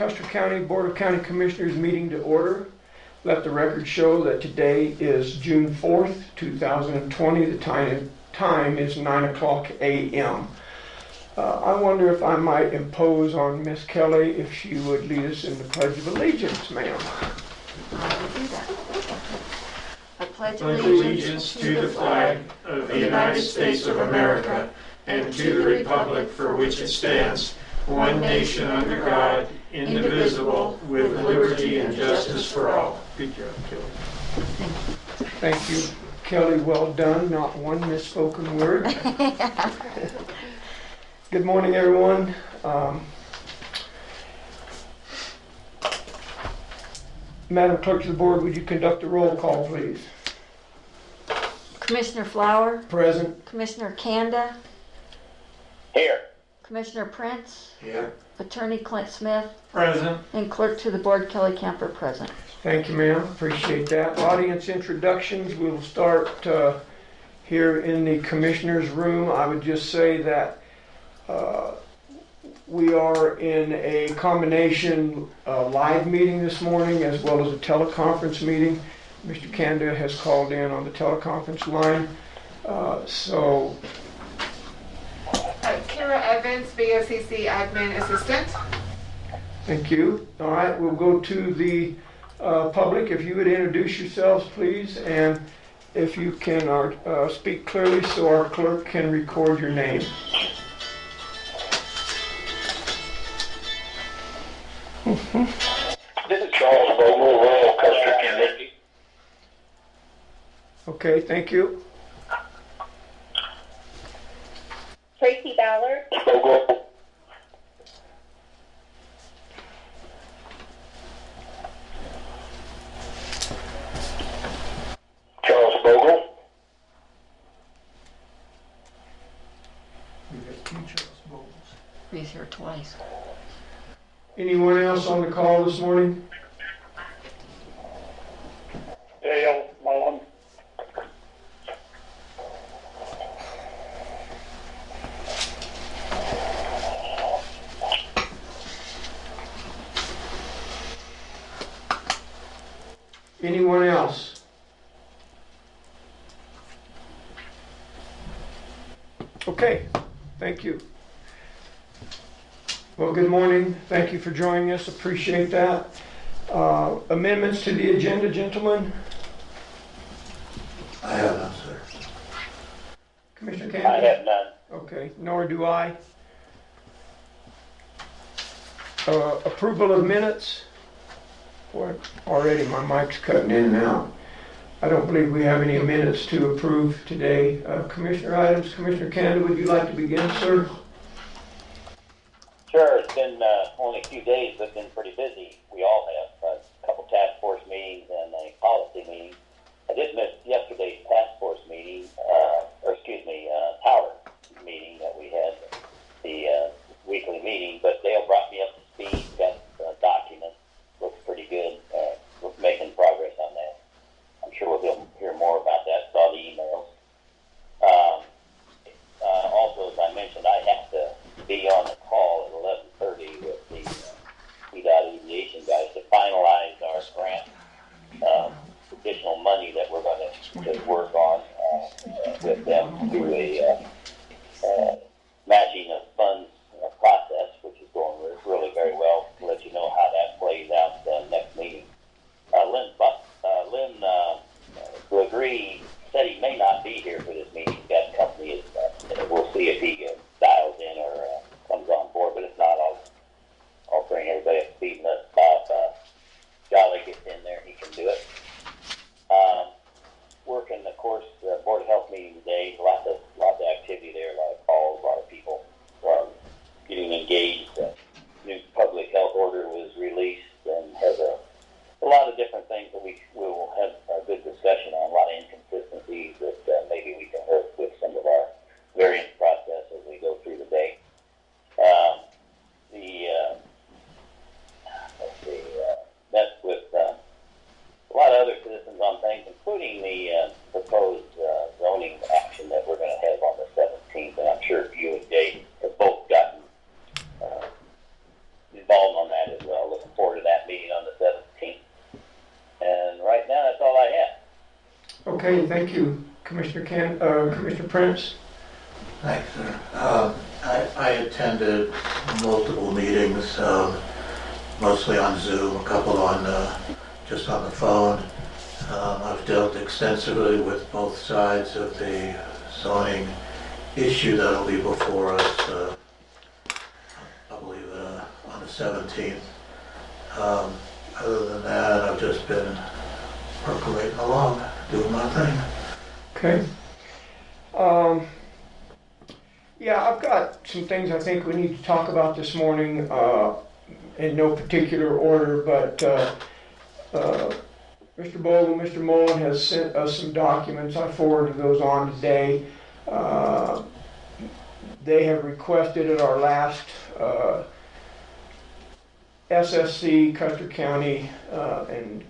Custer County Board of County Commissioners meeting to order. Let the record show that today is June 4th, 2020. The time is 9 o'clock a.m. I wonder if I might impose on Miss Kelly if she would lead us in the Pledge of Allegiance, ma'am. I will do that. I pledge allegiance to the flag of the United States of America and to the republic for which it stands, one nation under God, indivisible, with liberty and justice for all. Good job, Kelly. Thank you, Kelly. Well done. Not one misspoken word. Good morning, everyone. Madam Clerk of the Board, would you conduct a roll call, please? Commissioner Flower. Present. Commissioner Kanda. Here. Commissioner Prince. Here. Attorney Clint Smith. Present. And Clerk to the Board Kelly Camper present. Thank you, ma'am. Appreciate that. Audience introductions. We will start here in the Commissioner's room. I would just say that we are in a combination live meeting this morning as well as a teleconference meeting. Mr. Kanda has called in on the teleconference line. Kara Evans, BOCC Admin Assistant. Thank you. All right, we'll go to the public. If you would introduce yourselves, please, and if you can speak clearly so our clerk can record your name. This is Charles Vogel, Royal Custer County. Okay, thank you. Tracy Ballard. Vogel. Charles Vogel. We got two Charles Vogels. He's here twice. Anyone else on the call this morning? Dale Mullen. Anyone else? Okay, thank you. Well, good morning. Thank you for joining us. Appreciate that. Amendments to the agenda, gentlemen? I have none, sir. Commissioner I Cantor? have none. Okay, nor do I. Approval of minutes? Boy, already my mic's cutting in and out. I don't believe we have any minutes to approve today. Commissioner items, Commissioner Canada, would you like to begin, sir? Sure, it's been only a few days, but been pretty busy. We all have a couple task force meetings and a policy meeting. I did miss yesterday's task force meeting, tower meeting that we had, the weekly meeting, but Dale brought me up to speed, got the document, looks pretty good. We're making progress on that. I'm sure we'll hear more about that. Saw the emails. Also, as I mentioned, I have to be on the call at 11:30 with the PDOT aviation guys to find Okay, thank you, Commissioner Prince. Thanks, sir. I attended multiple meetings, mostly on Zoom, a couple on just on the phone. I've dealt extensively with both sides of the zoning issue that'll be before us, I believe, on the 17th. Other than that, I've just been percolating along, doing my thing. Okay. Yeah, I've got some things I think we need to talk about this morning, in no particular order, but Mr. Bogle, Mr. Mullen has sent us some documents. I forwarded those on today. They have requested at our last SSC, Custer County, and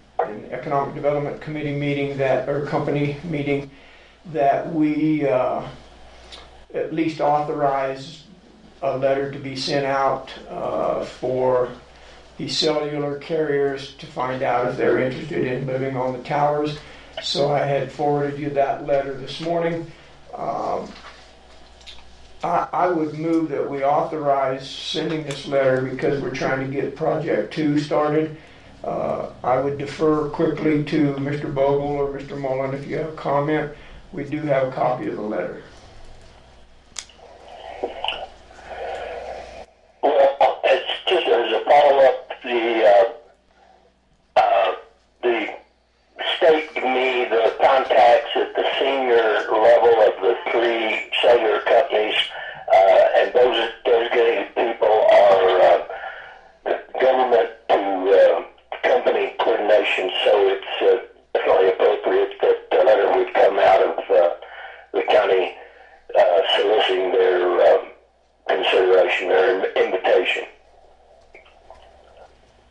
Economic Development Committee meeting company meeting, that we at least authorize a letter to be sent out for the cellular carriers to find out if they're interested in living on the towers. So I had forwarded you that letter this morning. I would move that we authorize sending this letter because we're trying to get Project 2 started. I would defer quickly to Mr. Bogle or Mr. Mullen if you have a comment. We do have a copy of the letter. Well, it's just as a follow-up, the state gave me the contacts at the senior level of the three cellular companies, and those designated people are government to company coordination, so it's definitely appropriate that the letter would come out of the county soliciting their consideration, their invitation.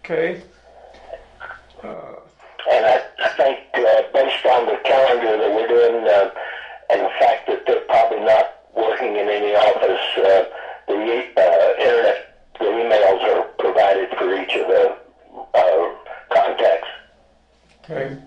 Okay. And I think based on the calendar that we're doing and the fact that they're probably not working in any office, the internet, the emails are provided for each of the contacts. Okay.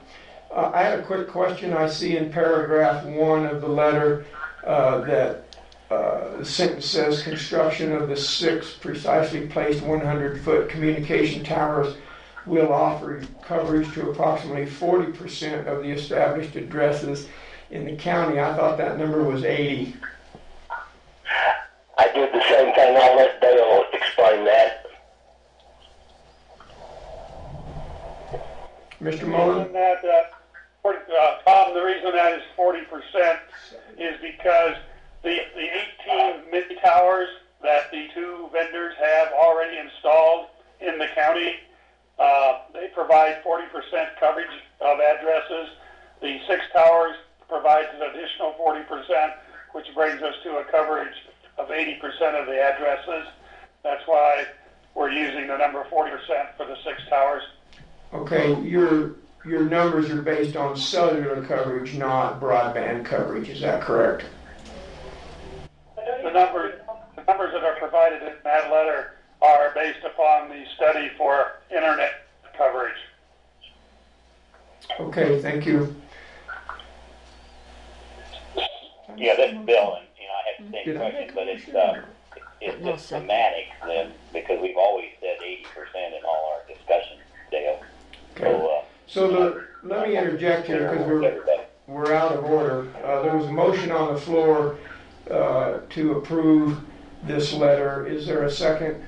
I had a quick question. I see in paragraph 1 of the letter that the sentence says construction of the 6 precisely placed 100-foot communication towers will offer coverage to approximately 40% of the established addresses in the county. I thought that number was 80. I did the same thing. I'll let Dale explain that. Mr. Mullen? Tom, the reason that is 40% is because the 18 mid towers that the 2 vendors have already installed in the county, they provide 40% coverage of addresses. The 6 towers provides an additional 40%, which brings us to a coverage of 80% of the addresses. That's why we're using the number 40% for the 6 towers. Okay, your numbers are based on cellular coverage, not broadband coverage. Is that correct? The numbers that are provided in that letter are based upon the study for internet coverage. Okay, thank you. Yeah, this bill, and I had the same question, but it's just semantics then, because we've always said 80% in all our discussions, Dale. Okay. So let me interject here because we're out of order. There was a motion on the floor to approve this letter. Is there a second?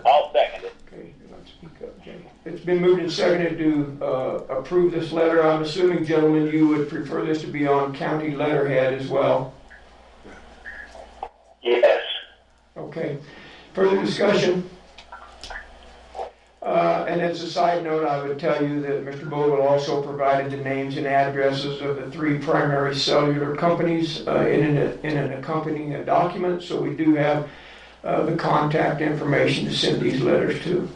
I'll second it. Okay, do not speak up, Jay. It's been moved and seconded to approve this letter. I'm assuming, gentlemen, you would prefer this to be on county letterhead as well. Yes. Okay. Further discussion? And as a side note, I would tell you that Mr. Bogle also provided the names and addresses of the 3 primary cellular companies in an accompanying document, so we do have the contact information to send these letters to.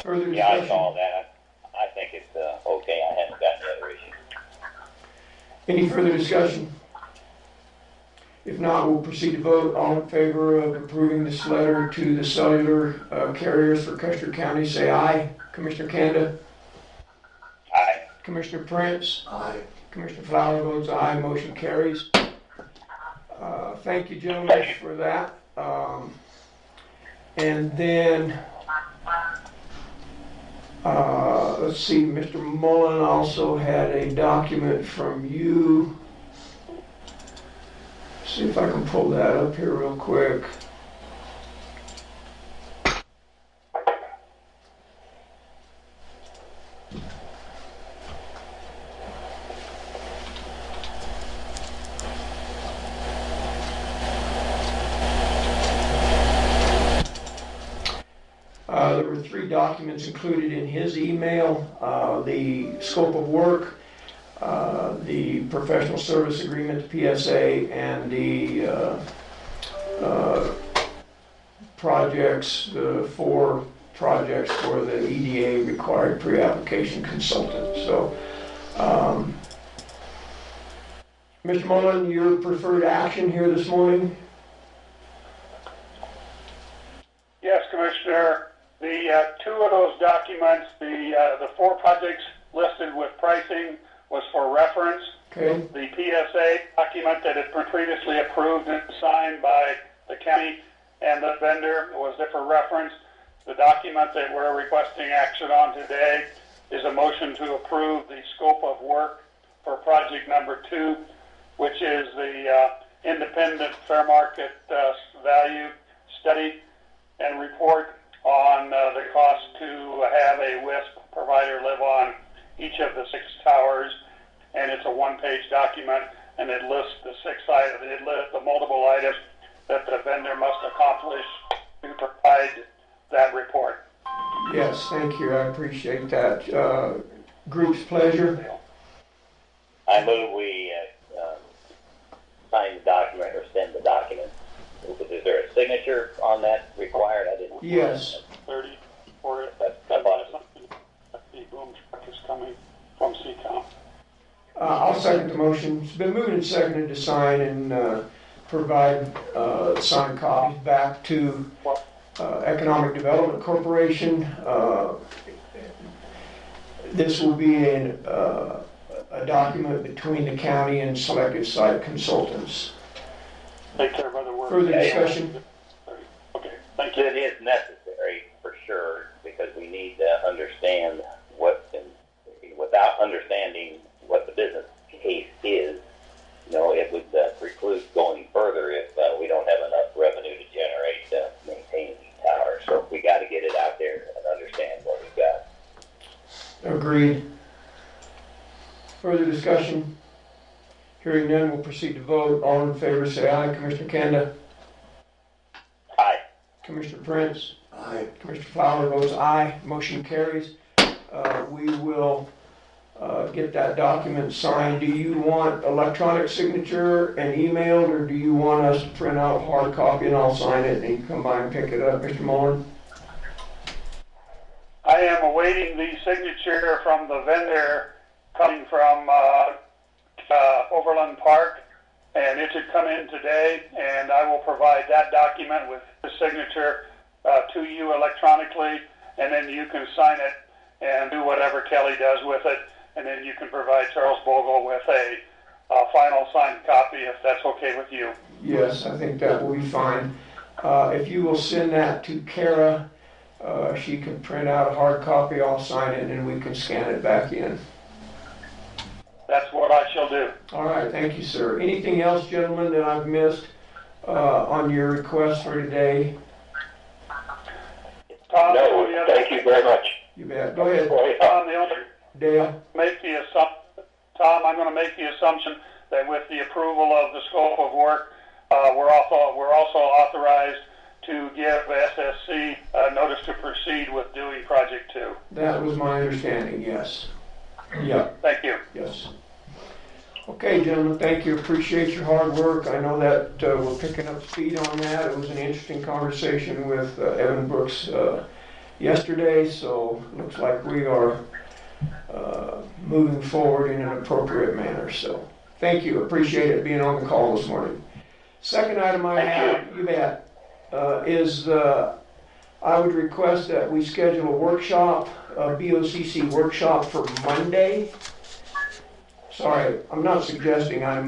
Further discussion? Yeah, I saw that. I think it's okay. I haven't got the other issue. Any further discussion? If not, we'll proceed to vote. All in favor of approving this letter to the cellular carriers for Custer County, say aye. Commissioner Kanda? Aye. Commissioner Prince? Aye. Commissioner Flower votes aye, motion carries. Thank you, gentlemen, for that. And then, let's see, Mr. Mullen also had a document from you. See if I can pull that up here real quick. There were 3 documents included in his email, the scope of work, the professional service agreement, the PSA, and the projects, the 4 projects for the EDA required pre-application consultant. So, Mr. Mullen, your preferred action here this morning? Yes, Commissioner. The 2 of those documents, the 4 projects listed with pricing was for reference. Okay. The PSA document that had been previously approved and signed by the county and the vendor was there for reference. The document that we're requesting action on today is a motion to approve the scope of work for project number 2, which is the independent fair market value study and report on the cost to have a WISP provider live on each of the 6 towers, and it's a 1-page document, and it lists the 6 items. It lists the multiple items that the vendor must accomplish to provide that report. Yes, thank you. I appreciate that. Group's pleasure. I move we sign the document or send the document. Is there a signature on that required? I didn't. Yes. 30 for it. That's awesome. The boom truck is coming from CCOM. I'll second the motion. It's been moved and seconded to sign and provide signed copies back to Economic Development Corporation. This will be a document between the county and selected site consultants. Take care of other work. Further discussion? Okay, thank you. It is necessary for sure because we need to understand without understanding what the business case is, it would preclude going further if we don't have enough revenue to generate maintaining these towers. So we got to get it out there and understand what we've got. Agreed. Further discussion? Hearing none, we'll proceed to vote. All in favor say aye. Commissioner Kanda? Aye. Commissioner Prince? Aye. Commissioner Flower votes aye. Motion carries. We will get that document signed. Do you want electronic signature and emailed, or do you want us to print out a hard copy and I'll sign it and you can come by and pick it up, Mr. Mullen? I am awaiting the signature from the vendor coming from Overland Park, and it should come in today, and I will provide that document with the signature to you electronically, and then you can sign it and do whatever Kelly does with it, and then you can provide Charles Bogle with a final signed copy if that's okay with you. Yes, I think that will be fine. If you will send that to Kara, she can print out a hard copy, I'll sign it, and we can scan it back in. That's what I shall do. All right, thank you, sir. Anything else, gentlemen, that I've missed on your request for today? Tom, No, thank you very much. You bet. Go ahead, Tom, the only Dale. Tom, I'm going to make the assumption that with the approval of the scope of work, we're also authorized to give SSC a notice to proceed with doing Project 2. That was my understanding, yes. Yeah, Thank you. yes. Okay, gentlemen, thank you. Appreciate your hard work. I know that we're picking up speed on that. It was an interesting conversation with Evan Brooks yesterday, so looks like we are moving forward in an appropriate manner. So thank you. Appreciate it being on the call this morning. Second item I have, you bet, is I would request that we schedule a workshop, a BOCC workshop for Monday. Sorry, I'm not suggesting, I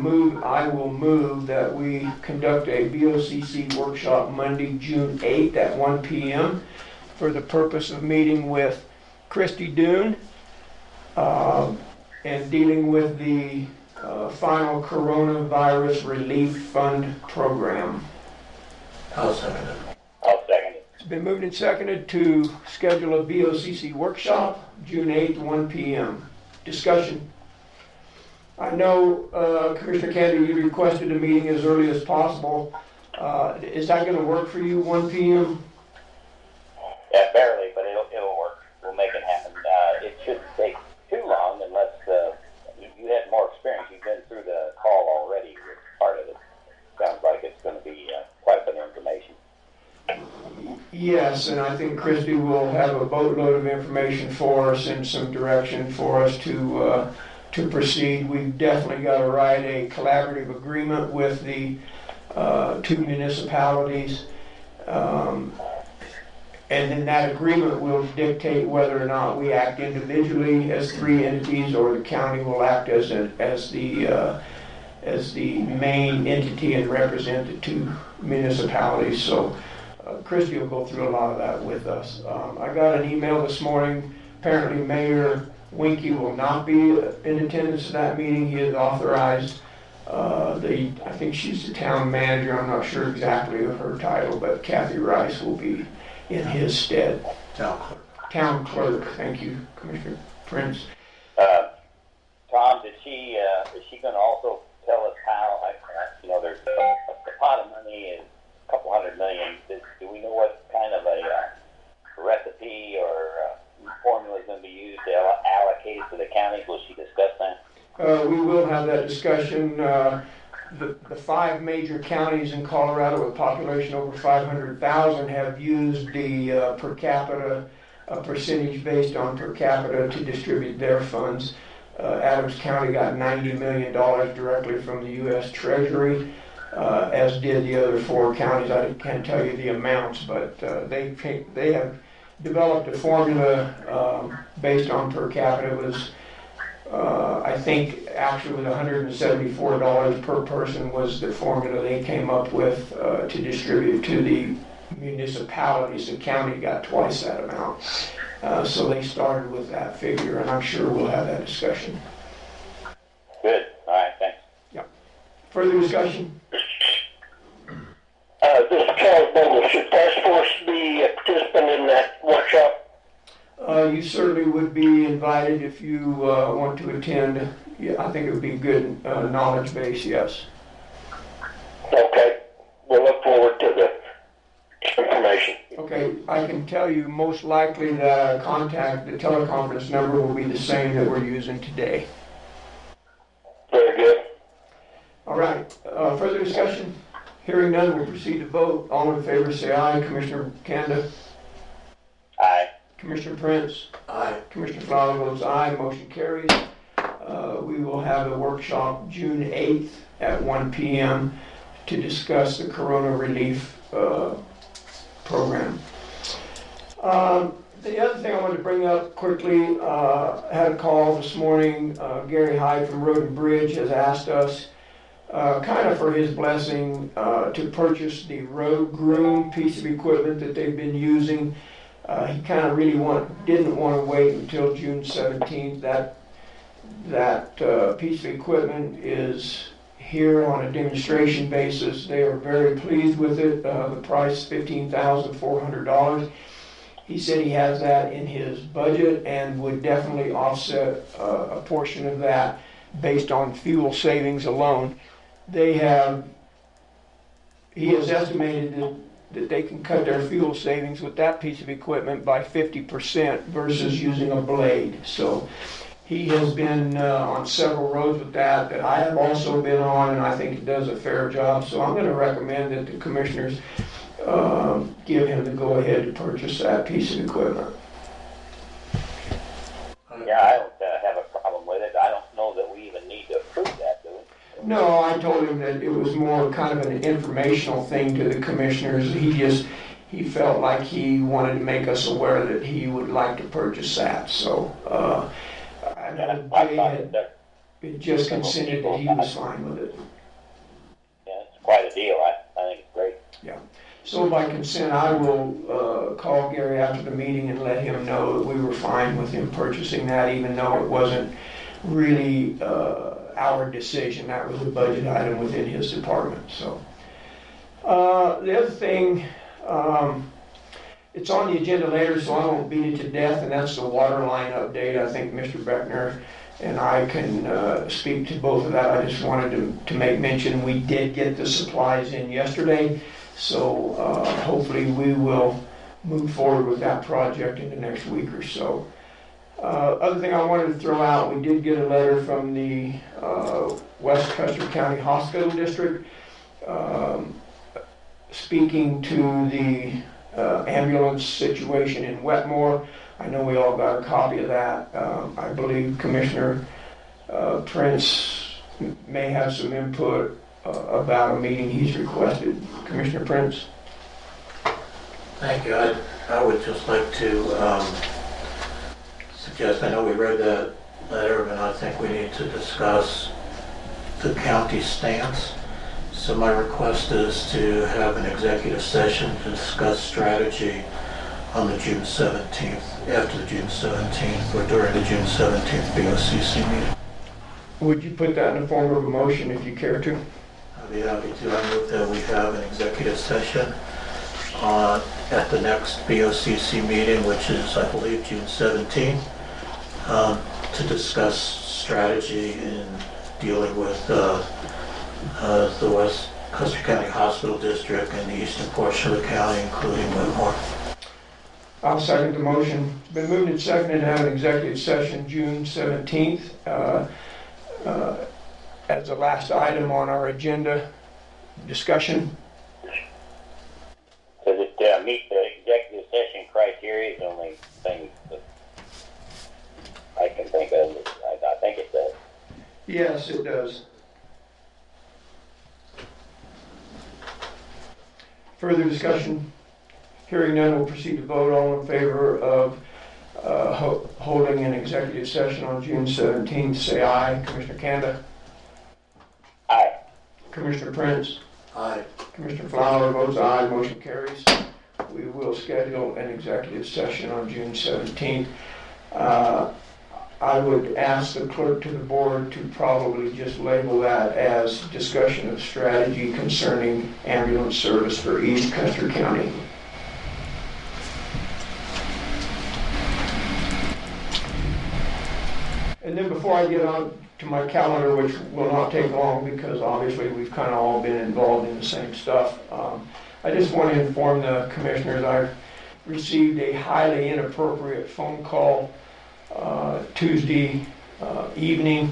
will move that we conduct a BOCC workshop Monday, June 8th at 1 p.m. for the purpose of meeting with Christy Doon and dealing with the final coronavirus relief fund program. I'll second it. I'll second it. It's been moved and seconded to schedule a BOCC workshop, June 8th, 1 p.m. Discussion. I know, Commissioner Candy, you requested a meeting as early as possible. Is that going to work for you, 1 p.m.? Yeah, barely, but it'll work. We'll make it happen. It shouldn't take too long unless you had more experience. You've been through the call already with part of it. Sounds like it's going to be quite a bit of information. Yes, and I think Christy will have a boatload of information for us and some direction for us to proceed. We've definitely got to write a collaborative agreement with the two municipalities. And then that agreement will dictate whether or not we act individually as three entities or the county will act as the main entity and represent the two municipalities. So Christy will go through a lot of that with us. I got an email this morning. Apparently Mayor Winkie will not be in attendance at that meeting. He has authorized I think she's the town manager. I'm not sure exactly of her title, but Kathy Rice will be in his stead. Town clerk. Town clerk. Thank you, Commissioner Prince. Tom, is she going to also tell us how? There's a pot of money is a couple $100 million. Do we know what kind of a recipe or formula is going to be used to allocate it to the counties? Will she discuss that? We will have that discussion. The five major counties in Colorado with a population over 500,000 have used the per capita percentage based on per capita to distribute their funds. Adams County got $90 million directly from the U.S. Treasury, as did the other four counties. I can't tell you the amounts, but they have developed a formula based on per capita. It was I think actually with $174 per person was the formula they came up with to distribute to the municipalities. The county got twice that amount. So they started with that figure, and I'm sure we'll have that discussion. Good. All right, thanks. Yeah. Further discussion? This is Charles Bogle. Should task force be a participant in that workshop? You certainly would be invited if you want to attend. Yeah, I think it would be good knowledge base, yes. Okay. We'll look forward to the information. Okay, I can tell you most likely the teleconference number will be the same that we're using today. Very good. All right, further discussion? Hearing none, we'll proceed to vote. All in favor say aye. Commissioner Kanda? Aye. Commissioner Prince? Aye. Commissioner Flower votes aye. Motion carries. We will have a workshop June 8th at 1 p.m. to discuss the Corona Relief program. The other thing I wanted to bring up quickly, had a call this morning. Gary Hyde from Road and Bridge has asked us kind of for his blessing to purchase the road groom piece of equipment that they've been using. He kind of really didn't want to wait until June 17th. That piece of equipment is here on a demonstration basis. They are very pleased with it. The price $15,400. He said he has that in his budget and would definitely offset a portion of that based on fuel savings alone. He has estimated that they can cut their fuel savings with that piece of equipment by 50% versus using a blade. So he has been on several roads with that I have also been on, and I think it does a fair job. So I'm going to recommend that the commissioners give him the go-ahead to purchase that piece of equipment. Yeah, I don't have a problem with it. I don't know that we even need to approve that, do we? No, I told him that it was more kind of an informational thing to the commissioners. he felt like he wanted to make us aware that he would like to purchase that. So I know Jay had just consented that he was fine with it. Yeah, it's quite a deal. I think it's great. Yeah. So by consent, I will call Gary after the meeting and let him know that we were fine with him purchasing that, even though it wasn't really our decision. That was a budget item within his department. So the other thing, it's on the agenda later, so I won't beat it to death, and that's the water line update. I think Mr. Beckner and I can speak to both of that. I just wanted to make mention we did get the supplies in yesterday. So hopefully we will move forward with that project in the next week or so. Other thing I wanted to throw out, we did get a letter from the West Custer County Hospital District speaking to the ambulance situation in Wetmore. I know we all got a copy of that. I believe Commissioner Prince may have some input about a meeting he's requested. Commissioner Prince? Thank you. I would just like to suggest, I know we read that letter, but I think we need to discuss the county stance. So my request is to have an executive session to discuss strategy on the June 17th, after the June 17th, or during the June 17th BOCC meeting. Would you put that in the form of a motion if you care to? I'd be happy to. I move that we have an executive session at the next BOCC meeting, which is, I believe, June 17th, to discuss strategy in dealing with the West Custer County Hospital District and the eastern portion of the county, including Whitmore. I'll second the motion. It's been moved and seconded to have an executive session June 17th. As the last item on our agenda, discussion. Does it meet the executive session criteria? Is the only thing that I can think of. I think it does. Yes, it does. Further discussion? Hearing none, we'll proceed to vote. All in favor of holding an executive session on June 17th, say aye. Commissioner Kanda? Aye. Commissioner Prince? Aye. Commissioner Flower votes aye. Motion carries. We will schedule an executive session on June 17th. I would ask the clerk to the board to probably just label that as discussion of strategy concerning ambulance service for East Custer County. And then before I get on to my calendar, which will not take long because obviously we've kind of all been involved in the same stuff, I just want to inform the commissioners I've received a highly inappropriate phone call Tuesday evening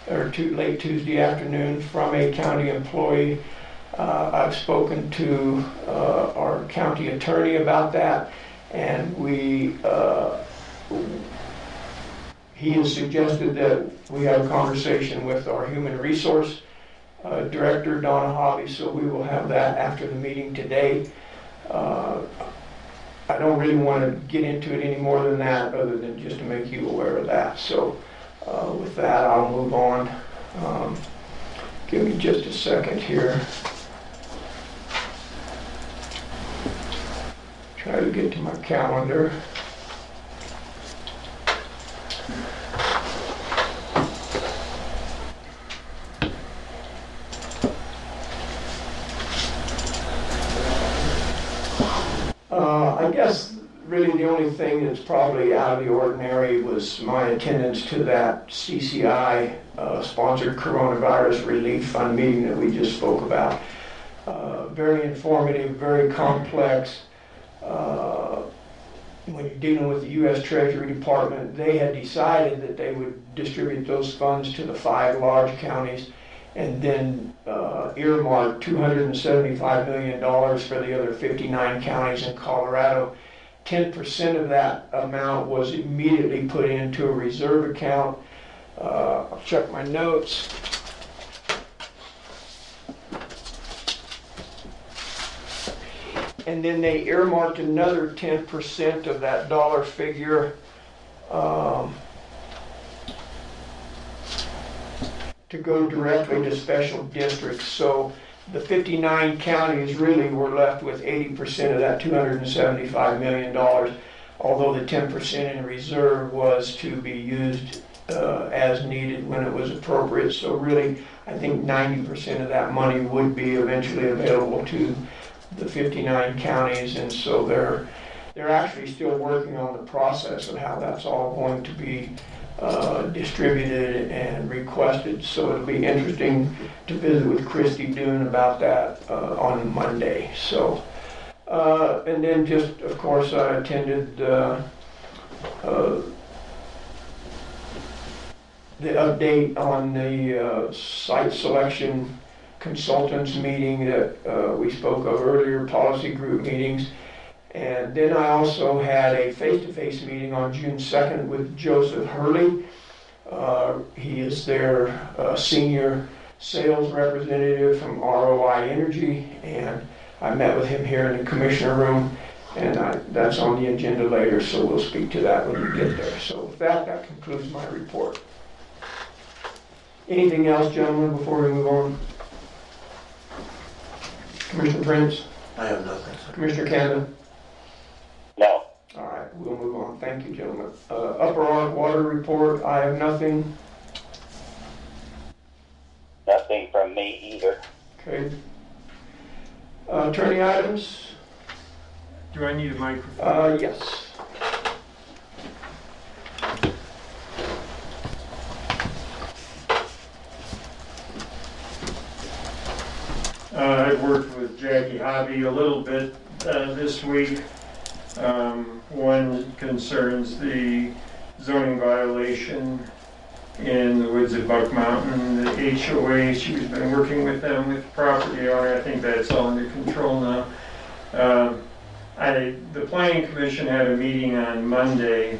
or late Tuesday afternoon from a county employee. I've spoken to our county attorney about that, and he has suggested that we have a conversation with our human resource director, Donna Hobby, so we will have that after the meeting today. I don't really want to get into it any more than that, other than just to make you aware of that. So with that, I'll move on. Give me just a second here. Try to get to my calendar. I guess really the only thing that's probably out of the ordinary was my attendance to that CCI sponsored coronavirus relief fund meeting that we just spoke about. Very informative, very complex. When you're dealing with the U.S. Treasury Department, they had decided that they would distribute those funds to the 5 large counties and then earmarked $275 million for the other 59 counties in Colorado. 10% of that amount was immediately put into a reserve account. I'll check my notes. And then they earmarked another 10% of that dollar figure to go directly to special districts. So the 59 counties really were left with 80% of that $275 million, although the 10% in reserve was to be used as needed when it was appropriate. So really, I think 90% of that money would be eventually available to the 59 counties, and so they're actually still working on the process of how that's all going to be distributed and requested. So it'll be interesting to visit with Christy Doon about that on Monday. So, and then just, of course, I attended the update on the site selection consultants meeting that we spoke of earlier, policy group meetings. And then I also had a face-to-face meeting on June 2nd with Joseph Hurley. He is their senior sales representative from ROI Energy, and I met with him here in the commissioner room, and that's on the agenda later, so we'll speak to that when we get there. So with that, that concludes my report. Anything else, gentlemen, before we move on? Commissioner Prince? I have nothing, sir. Commissioner Camden? No. All right, we'll move on. Thank you, gentlemen. Upper Ark Water Report, I have nothing. Nothing from me either. Okay. Attorney items? Do I need a microphone? Yes. I've worked with Jackie Hobby a little bit this week. One concerns the zoning violation in the woods of Buck Mountain, the HOA. She's been working with them, with the property owner. I think that's all under control now. The Planning Commission had a meeting on Monday,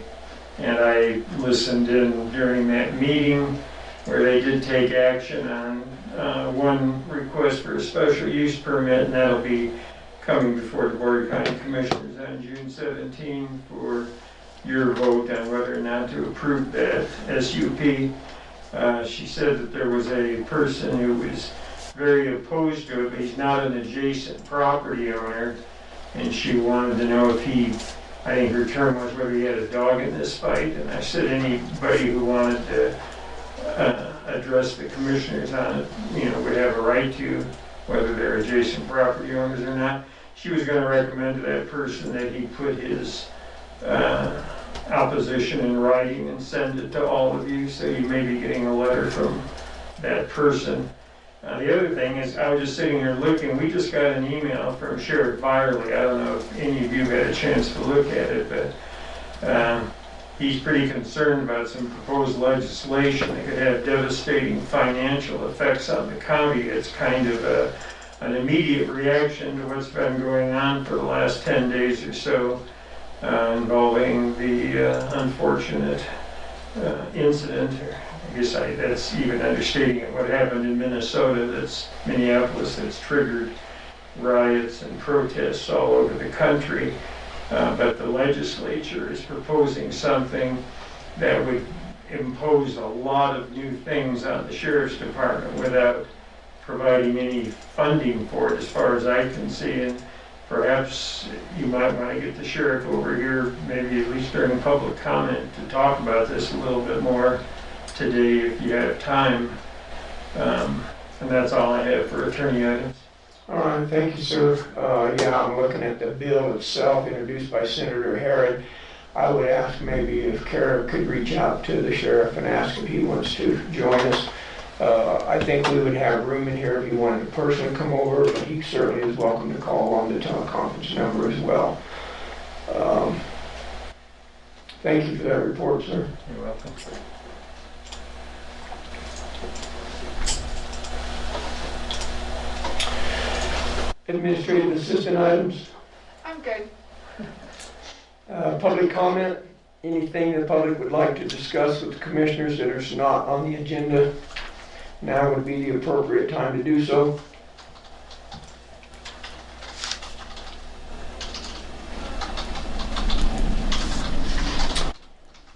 and I listened in during that meeting where they did take action on one request for a special use permit, and that'll be coming before the Board of County Commissioners on June 17 for your vote on whether or not to approve that SUP. She said that there was a person who was very opposed to it, but he's not an adjacent property owner, and she wanted to know if he, I think her term was whether he had a dog in this fight, and I said anybody who wanted to address the commissioners on it, would have a right to, whether they're adjacent property owners or not. She was going to recommend to that person that he put his opposition in writing and send it to all of you, so you may be getting a letter from that person. The other thing is, I was just sitting here looking, we just got an email from Sheriff Byerly. I don't know if any of you had a chance to look at it, but he's pretty concerned about some proposed legislation that could have devastating financial effects on the county. It's kind of an immediate reaction to what's been going on for the last 10 days or so, involving the unfortunate incident. I guess that's even understating it, what happened in Minneapolis, that's triggered riots and protests all over the country. But the legislature is proposing something that would impose a lot of new things on the sheriff's department without providing any funding for it, as far as I can see. And perhaps you might want to get the sheriff over here, maybe at least during public comment, to talk about this a little bit more today if you have time. And that's all I have for attorney items. All right, thank you, sir. Yeah, I'm looking at the bill itself introduced by Senator Herod. I would ask maybe if Kara could reach out to the sheriff and ask if he wants to join us. I think we would have room in here if he wanted to personally come over, but he certainly is welcome to call on the teleconference number as well. Thank you for that report, sir. You're welcome. Administrative assistant items. I'm good. Public comment. Anything the public would like to discuss with the commissioners that is not on the agenda, now would be the appropriate time to do so.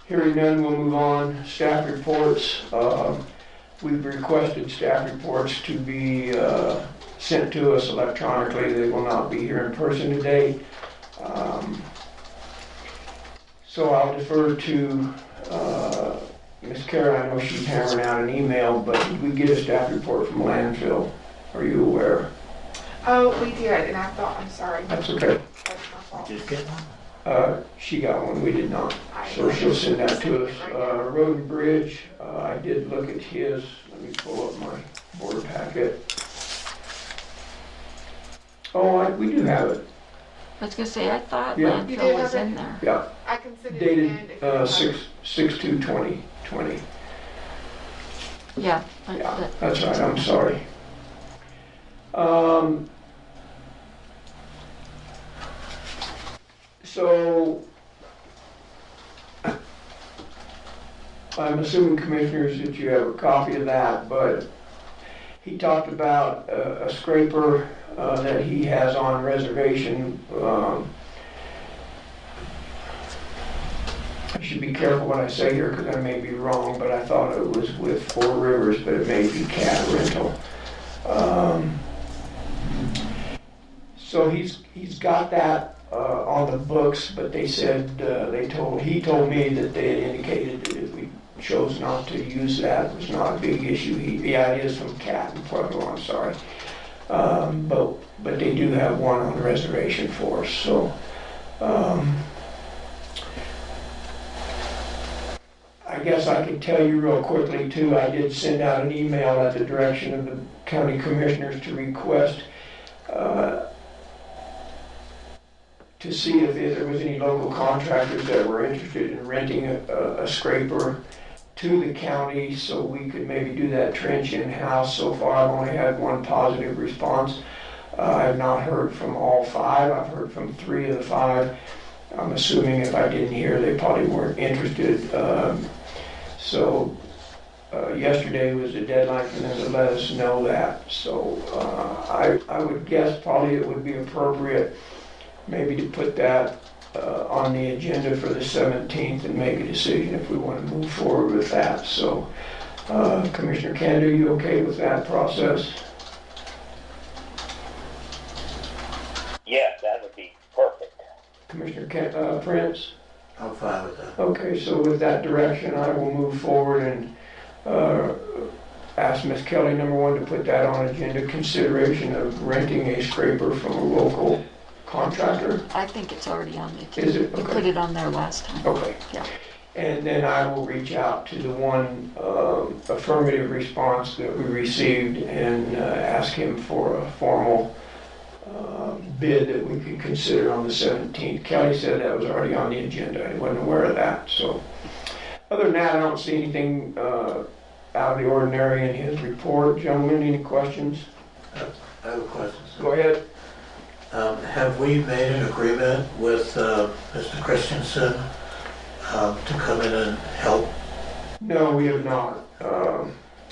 Hearing none, we'll move on. Staff reports. We've requested staff reports to be sent to us electronically. They will not be here in person today. So I'll defer to Ms. Kara. I know she's hammering out an email, but did we get a staff report from landfill? Are you aware? Oh, we did, and I thought, I'm sorry. That's okay. That's my fault. Did you get one? She got one, we did not. So she'll send that to us. Road and Bridge, I did look at his. Let me pull up my board packet. Oh, we do have it. I was gonna say, I thought Yeah. You landfill did was have it? in there. Yeah, I can send it dated again if you have it. 6/2/2020. Yeah. Yeah, that's right, I'm sorry. So, I'm assuming, commissioners, that you have a copy of that, but he talked about a scraper that he has on reservation. I should be careful what I say here because I may be wrong, but I thought it was with Four Rivers, but it may be cat rental. So he's got that on the books, but they said he told me that they had indicated that if we chose not to use that, it was not a big issue. Yeah, it is from Cat and Pueblo. I'm sorry, but they do have one on the reservation for us. So. I guess I can tell you real quickly too, I did send out an email at the direction of the county commissioners to request to see if there was any local contractors that were interested in renting a scraper to the county so we could maybe do that trench in-house. So far I've only had one positive response. I have not heard from all 5. I've heard from 3 of the 5. I'm assuming if I didn't hear, they probably weren't interested. So yesterday was the deadline for them to let us know that. So I would guess probably it would be appropriate maybe to put that on the agenda for the 17th and make a decision if we want to move forward with that. So Commissioner Canada, you okay with that process? Yes, that would be perfect. Commissioner Prince? I'm fine with that. Okay, so with that direction, I will move forward and ask Ms. Kelly, number 1, to put that on agenda, consideration of renting a scraper from a local contractor. I think it's already on the agenda. Is it? You Okay. put it on there last time. Okay. Yeah. And then I will reach out to the one affirmative response that we received and ask him for a formal bid that we could consider on the 17th. Kelly said that was already on the agenda. I wasn't aware of that. So other than that, I don't see anything out of the ordinary in his report. Gentlemen, any questions? I have a question, sir. Go ahead. Have we made an agreement with Mr. Christensen to come in and help? No, we have not.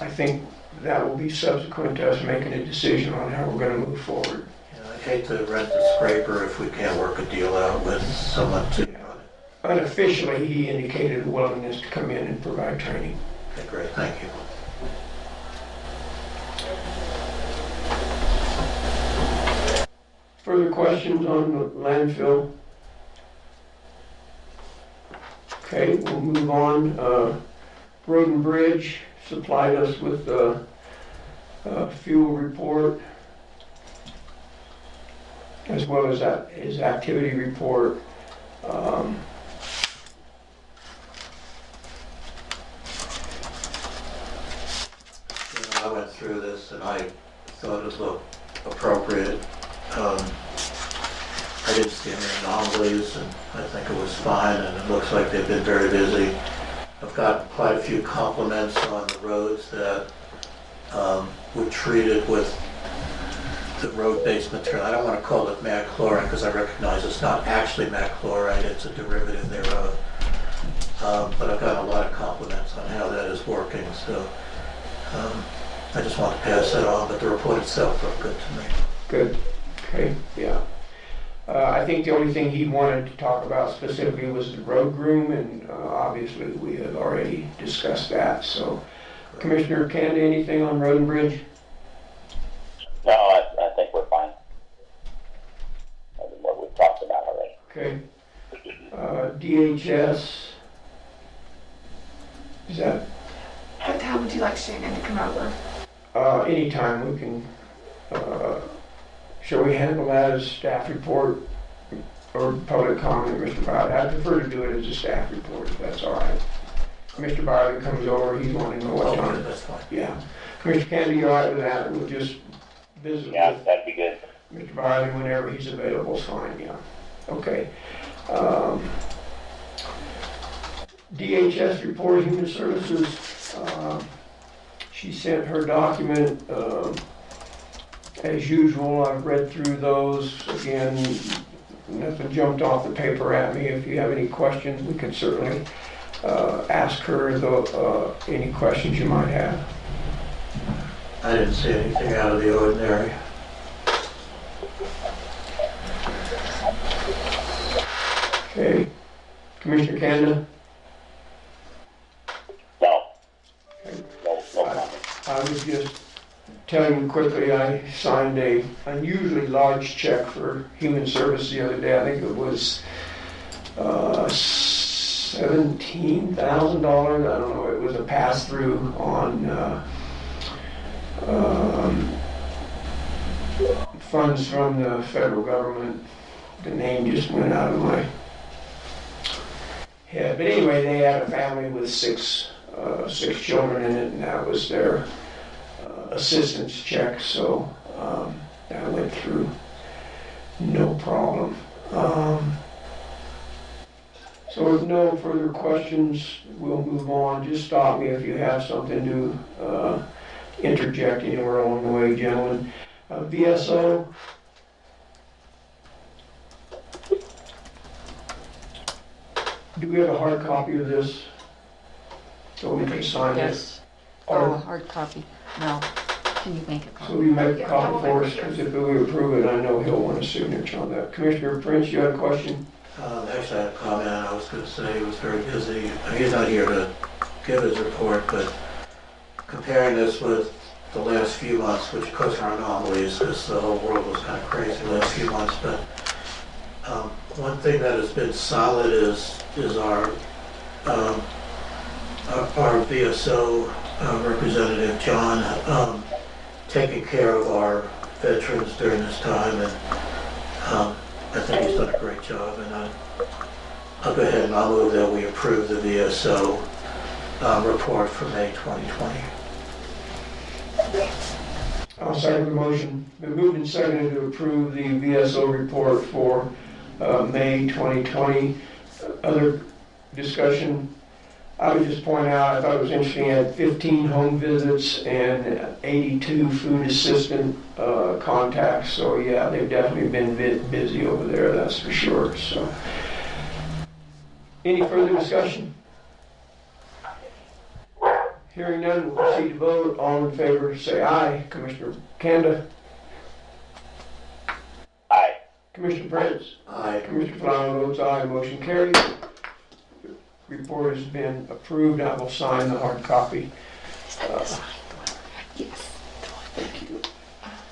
I think that will be subsequent to us making a decision on how we're going to move forward. I hate to rent the scraper if we can't work a deal out with someone to. Unofficially, he indicated a willingness to come in and provide training. Okay, great, thank you. Further questions on the landfill? Okay, we'll move on. Road and Bridge supplied us with a fuel report as well as his activity report. I went through this and I thought it looked appropriate. I didn't see any anomalies and I think it was fine and it looks like they've been very busy. I've got quite a few compliments on the roads that were treated with the road-based material. I don't want to call it mag chloride because I recognize it's not actually mag chloride, it's a derivative thereof. But I've got a lot of compliments on how that is working, so I just want to pass that on, but the report itself looked good to me. Good. Okay, yeah. I think the only thing he wanted to talk about specifically was the road groom, and obviously we have already discussed that. So, Commissioner Canada, anything on road and bridge? No, I think we're fine. I think what we've talked about already. Okay. DHS, is that What time would you like Shannon to come over? anytime we can, shall we handle that as staff report or public comment, Mr. Byerly? I prefer to do it as a staff report, if that's all right. Mr. Byerly comes over, he's wanting to know what Okay, time. that's fine. Yeah. Commissioner Kennedy, you all right with that? We'll just visit Yeah, with that'd be good. Mr. Byerly whenever he's available, is fine, yeah. Okay. DHS report, Human Services, she sent her document. As usual, I've read through those. Again, nothing jumped off the paper at me. If you have any questions, we can certainly ask her any questions you might have. I didn't see anything out of the ordinary. Okay. Commissioner Canada? No. Okay. No comment. I was just telling you quickly, I signed a unusually large check for Human Services the other day. I think it was $17,000. I don't know. It was a pass-through on funds from the federal government. The name just went out of my head. But anyway, they had a family with six children in it, and that was their assistance check, so that went through no problem. So with no further questions, we'll move on. Just stop me if you have something to interject anywhere along the way, gentlemen. VSO. Do we have a hard copy of this? So we can sign it? Yes. Oh, a hard copy. No. Can you make a So copy? we make a copy for us, because if we approve it, I know he'll want a signature on that. Commissioner Prince, you had a question? Actually, I had a comment. I was going to say he was very busy. He's not here to give his report, but comparing this with the last few months, which of course are anomalies because the whole world was kind of crazy the last few months, but one thing that has been solid is our VSO representative, John, taking care of our veterans during this time, and I think he's done a great job, and I'll go ahead and I'll move that we approve the VSO report for May 2020. I'll second the motion. Been moved and seconded to approve the VSO report for May 2020. Other discussion? I would just point out, I thought it was interesting, I had 15 home visits and 82 food assistant contacts. So yeah, they've definitely been busy over there, that's for sure. So, any further discussion? Hearing none, we'll proceed to vote. All in favor, say aye. Commissioner Kanda? Aye. Commissioner Prince? Aye. Commissioner Flower votes aye. Motion carries. Report has been approved. I will sign the hard copy. Is that the signed one? Yes. Thank you.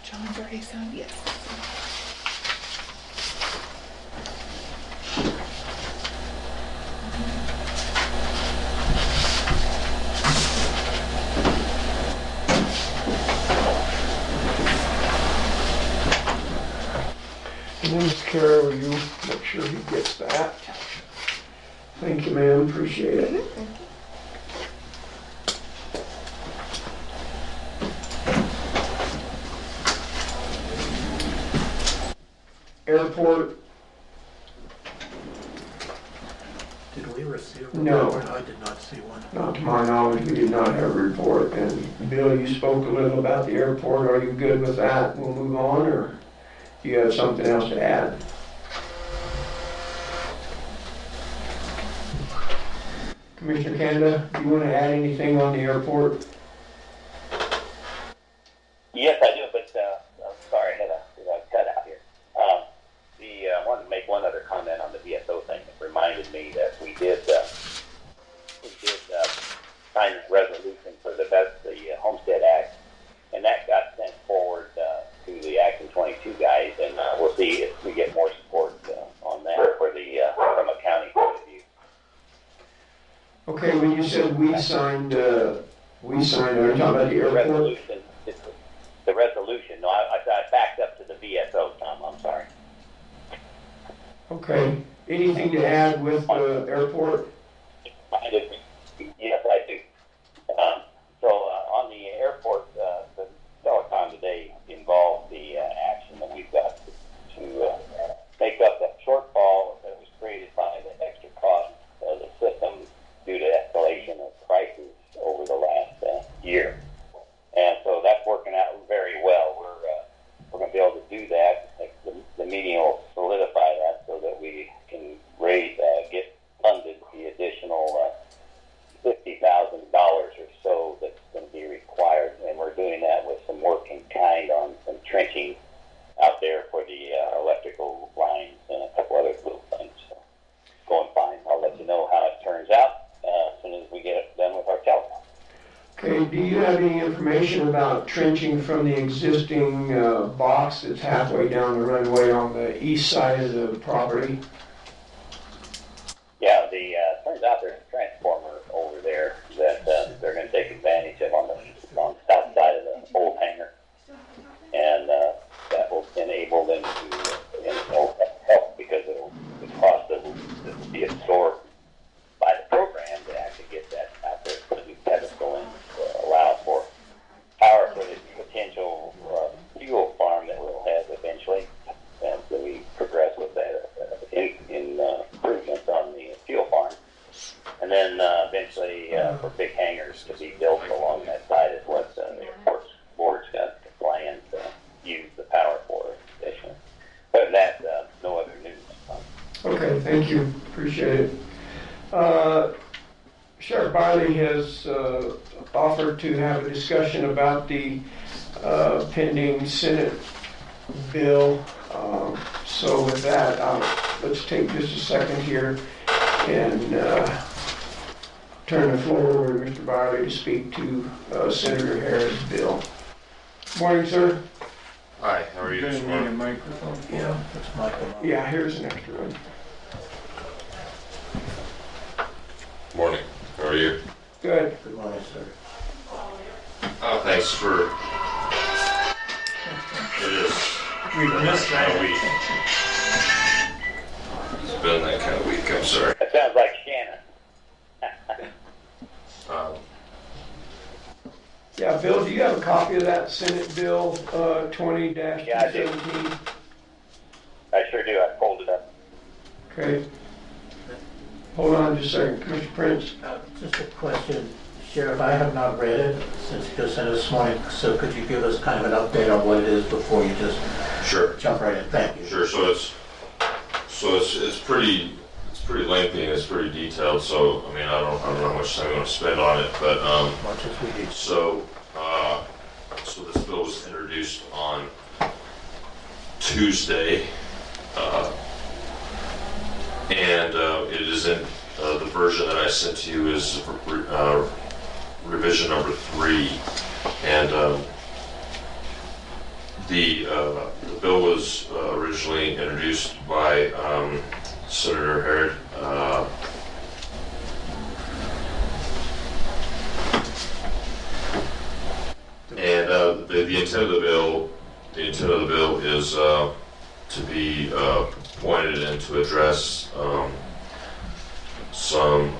John's already signed, yes. And then Ms. Kara, will you make sure he gets that? Thank you, ma'am. Appreciate it. Airport. Did we receive a No. report? I did not see one. Not to my knowledge, we did not have a report. And Bill, you spoke a little about the airport. Are you good with that? We'll move on, or do you have something else to add? Commissioner Canada, do you want to add anything on the airport? Yes, I do, but I'm sorry, I had a cutout here. Okay, when you said we signed, are you talking about the The airport? resolution, the resolution, no, I backed up to the VSO, Tom, I'm sorry. Okay, anything to add with the airport? Yes, I do. On the airport, the telecom today involved the action that we've got to make up that shortfall that was created by the extra cost of the system due to escalation of prices over the last year. And so that's working out very well. We're going to be able to do that. The meeting will solidify that so that we can get funded the additional $50,000 or so that's going to be required. And we're doing that with some work in kind on some trenching out there for the electrical lines and a couple other little things. So going fine. I'll let you know how it turns out as soon as we get it done with our telecom. Okay, do you have any information about trenching from the existing box that's halfway down the runway on the east side of the property? Yeah, turns out there's a transformer over there that they're going to take advantage of on the south side of the old hangar, and that will enable them to help because the cost will be absorbed by the program to actually get that out there for the new pedestal and allow for power for the potential fuel farm that we'll have eventually as we progress with that improvements on the fuel farm. And then eventually for big hangars to be built along that side is what the airport board's got planned to use the power for additionally. But that's no other news. Okay, thank you, appreciate it. Sheriff Biley has offered to have a discussion about the pending Senate bill. So with that, let's take just a second here and turn the floor over to Mr. Biley to speak to Senator Harris' bill. Morning, sir. Hi, how are you this morning? microphone. Yeah, that's Michael. Yeah, here's an extra one. Morning, how are you? Good. Good morning, sir. Thanks for, it is. We've missed Kind of that. week. It's been that kind of week, I'm sorry. That sounds like Shannon. Yeah, Bill, do you have a copy of that Senate Bill 20-217? Yeah, I do. I sure do. I pulled it up. Okay. Hold on just a second, Commissioner Prince. Just a question, Sheriff, I have not read it since you just sent it this morning, so could you give us kind of an update on what it is before you just Sure, jump right in? Thank you. sure. So it's pretty lengthy and it's pretty detailed. So I mean, I don't know how much time you want to spend on it, but As much as we need. so this bill was introduced on Tuesday, and it is in the version that I sent to you is revision number 3, and the bill was originally introduced by Senator Harris. And the intent of the bill is to be pointed and to address some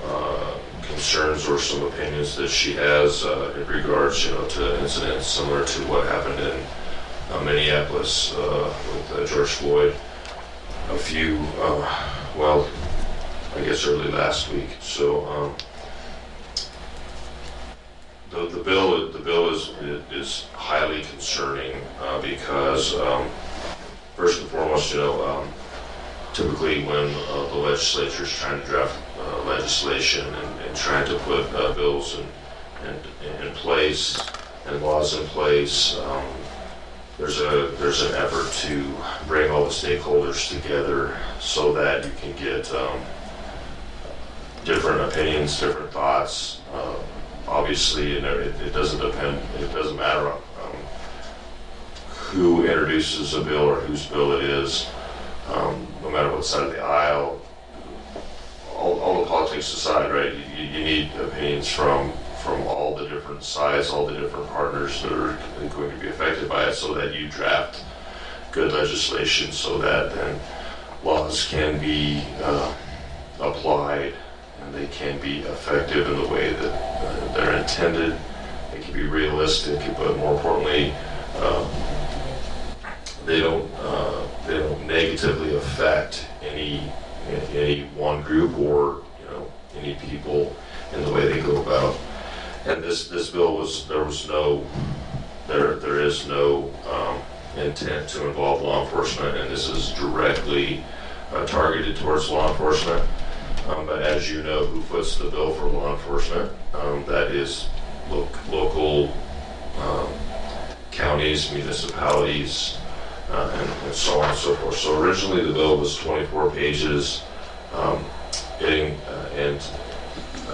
concerns or some opinions that she has in regards, to incidents similar to what happened in Minneapolis with George Floyd a few, I guess early last week. So the bill is highly concerning because first and foremost, typically when the legislature is trying to draft legislation and trying to put bills in place and laws in place, there's an effort to bring all the stakeholders together so that you can get different opinions, different thoughts. Obviously, it doesn't matter who introduces a bill or whose bill it is. No matter what side of the aisle, all the politicians politics aside, right? You need opinions from all the different sides, all the different partners that are going to be affected by it, so that you draft good legislation, so that then laws can be applied and they can be effective in the way that they're intended. They can be realistic, but more importantly, they don't negatively affect any one group or any people in the way they go about. And this bill there is no intent to involve law enforcement, and this is directly targeted towards law enforcement. But as you know, who foots the bill for law enforcement? That is local counties, municipalities, and so on and so forth. So originally the bill was 24 pages, and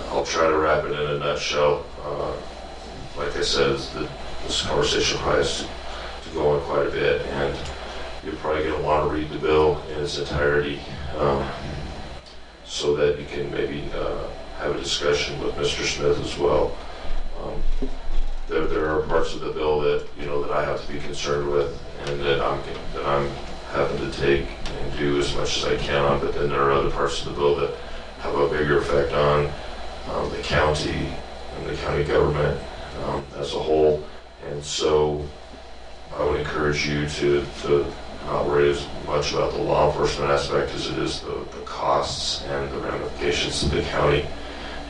I'll try to wrap it in a nutshell. Like I said, this conversation probably has to go on quite a bit, and you're probably going to want to read the bill in its entirety, so that you can maybe have a discussion with Mr. Smith as well. There are parts of the bill that that I have to be concerned with, and that I'm having to take and do as much as I can on. But then there are other parts of the bill that have a bigger effect on the county and the county government as a whole. And so I would encourage you to not worry as much about the law enforcement aspect as it is the costs and the ramifications to the county.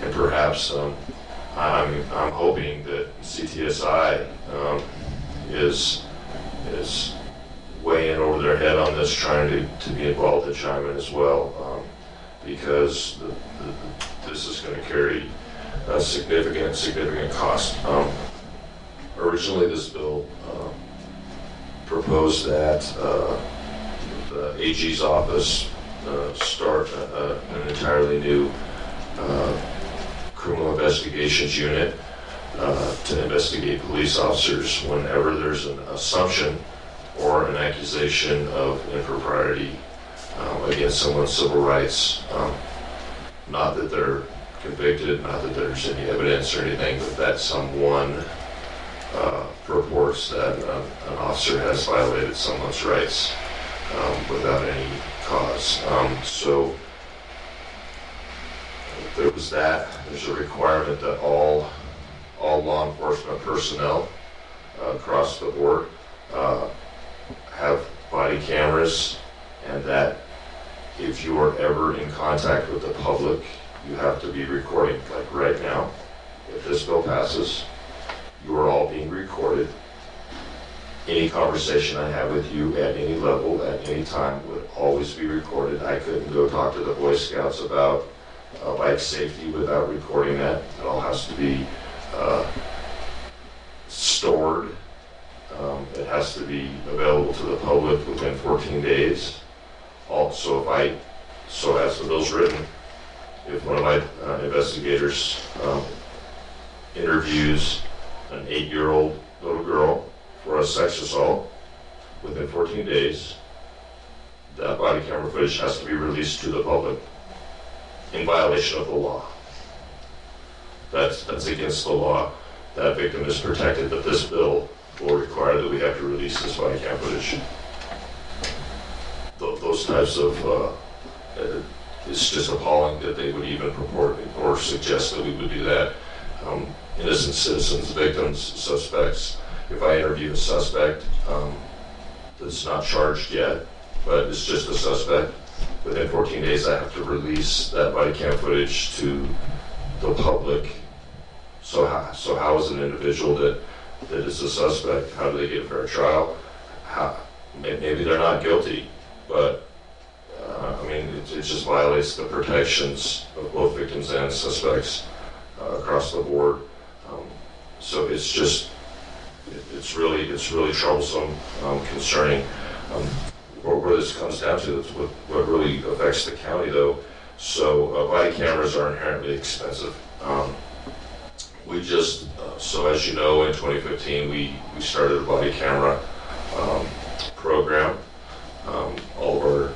And perhaps I'm hoping that CTSI is way in over their head on this, trying to be involved and chime in as well, because this is going to carry a significant cost. Originally, this bill proposed that the AG's office start an entirely new criminal investigations unit to investigate police officers whenever there's an assumption or an accusation of impropriety against someone's civil rights. Not that they're convicted, not that there's any evidence or anything, but that someone reports that an officer has violated someone's rights without any cause. So there was that. There's a requirement that all law enforcement personnel across the board have body cameras, and that if you are ever in contact with the public, you have to be recording. Like right now, if this bill passes, you are all being recorded. Any conversation I have with you at any level, at any time, would always be recorded. I couldn't go talk to the Boy Scouts about bike safety without recording that. It all has to be stored. It has to be available to the public within 14 days. Also, so as the bill's written, if one of my investigators interviews an 8-year-old little girl for a sex assault within 14 days, that body camera footage has to be released to the public in violation of the law. That's against the law. That victim is protected, but this bill will require that we have to release this body cam footage. Those types of, it's just appalling that they would even purport or suggest that we would do that. Innocent citizens, victims, suspects. If I interview a suspect that's not charged yet, but it's just a suspect, within 14 days I have to release that body cam footage to the public. So how is an individual that is a suspect, how do they get a fair trial? Maybe they're not guilty, but it just violates the protections of both victims and suspects across the board. So it's really troublesome, concerning. Where this comes down to, what really affects the county, though. So body cameras are inherently expensive. So as you know, in 2015, we started a body camera program. All of our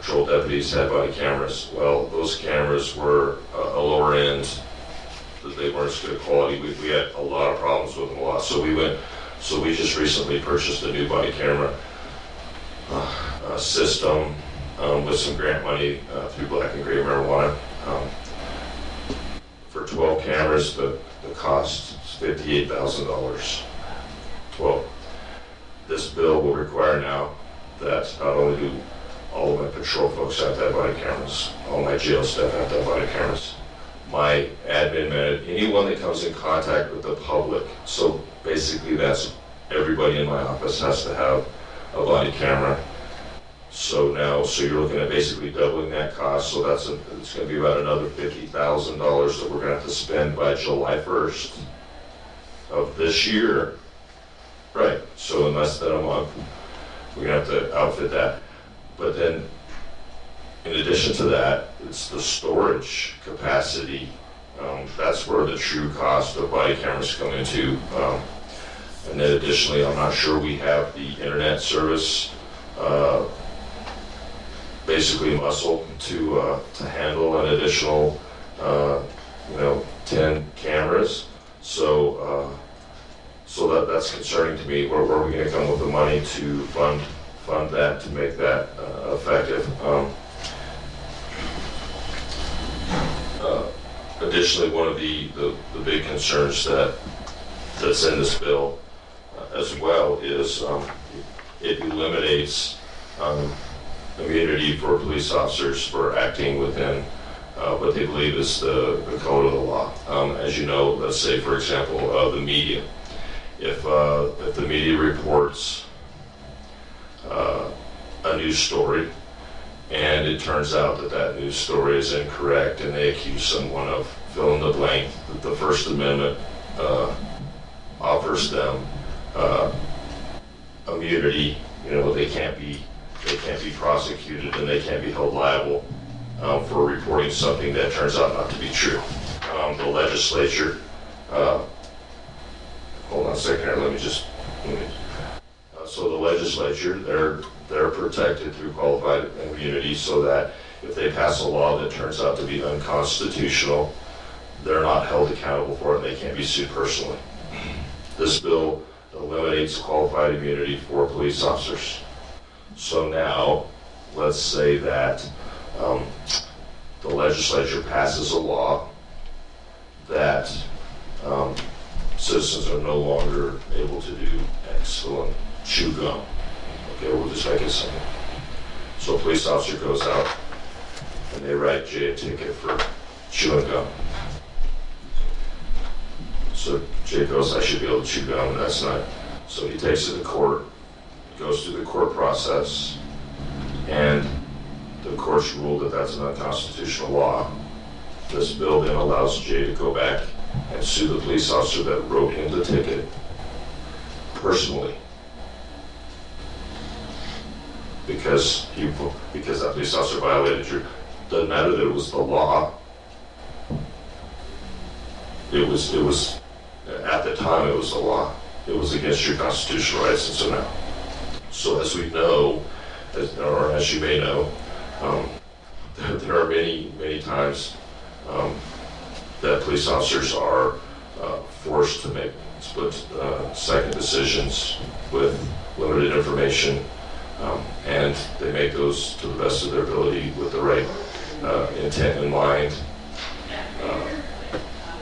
patrol deputies had body cameras. Well, those cameras were a lower end, they weren't as good quality. We had a lot of problems with them a lot. So we just recently purchased a new body camera system with some grant money through Black and Gray Marijuana. For 12 cameras, the cost is $58,000. 12. This bill will require now that not only do all of my patrol folks have to have body cameras, all my jail staff have to have body cameras, my admin man, anyone that comes in contact with the public, so basically that's everybody in my office has to have a body camera. So you're looking at basically doubling that cost, so it's going to be about another $50,000 that we're going to have to spend by July 1st of this year. Right, so in less than a month, we're going to have to outfit that. But then, in addition to that, it's the storage capacity. That's where the true cost of body cameras come into. And then additionally, I'm not sure we have the internet service, basically muscle to handle an additional, 10 cameras. So that's concerning to me. Where are we going to come with the money to fund that, to make that effective? Additionally, one of the big concerns that's in this bill as well is it eliminates immunity for police officers for acting within what they believe is the code of the law. As you know, let's say, for example, the media. If the media reports a news story, and it turns out that news story is incorrect, and they accuse someone of fill in the blank, that the First Amendment offers them immunity. They can't be prosecuted, and they can't be held liable for reporting something that turns out not to be true. The legislature. Hold on a second here. So the legislature, they're protected through qualified immunity, so that if they pass a law that turns out to be unconstitutional, they're not held accountable for it, and they can't be sued personally. This bill eliminates qualified immunity for police officers. So now, let's say that the legislature passes a law that citizens are no longer able to do X, so chew gum. Okay, we'll just make it simple. So a police officer goes out and they write Jay a ticket for chewing gum. So Jay goes, I should be able to chew gum, and that's not. So he takes it to court, goes through the court process, and the courts ruled that that's an unconstitutional law. This bill then allows Jay to go back and sue the police officer that wrote him the ticket personally, because that police officer violated your. Doesn't matter that it was the law. It was at the time it was the law. It was against your constitutional rights, and so now. So as we know, or as you may know, there are many times that police officers are forced to make split-second decisions with limited information, and they make those to the best of their ability with the right intent in mind.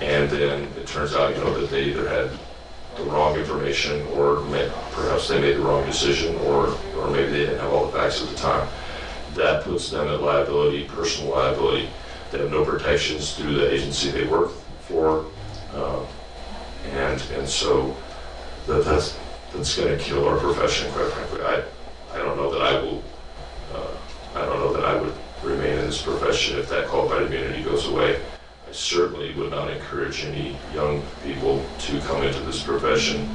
And then it turns out, that they either had the wrong information, or perhaps they made the wrong decision, or maybe they didn't have all the facts at the time. That puts them at liability, personal liability. They have no protections through the agency they work for, and so that's going to kill our profession, quite frankly. I don't know that I will. I don't know that I would remain in this profession if that qualified immunity goes away. I certainly would not encourage any young people to come into this profession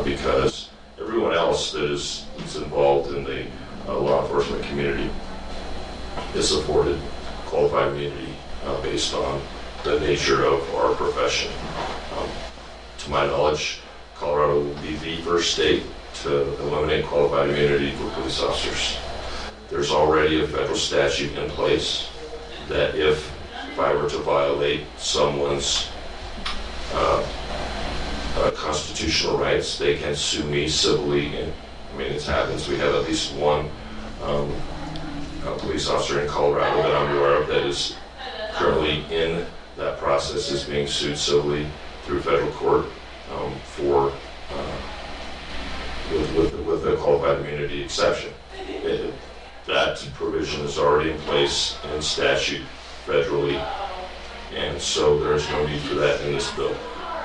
because everyone else that is involved in the law enforcement community is afforded qualified immunity based on the nature of our profession. To my knowledge, Colorado will be the first state to eliminate qualified immunity for police officers. There's already a federal statute in place that if I were to violate someone's constitutional rights, they can sue me civilly. And I mean, it happens. We have at least one police officer in Colorado that I'm aware of that is currently in that process, is being sued civilly through federal court for with a qualified immunity exception. That provision is already in place in statute federally, and so there's no need for that in this bill.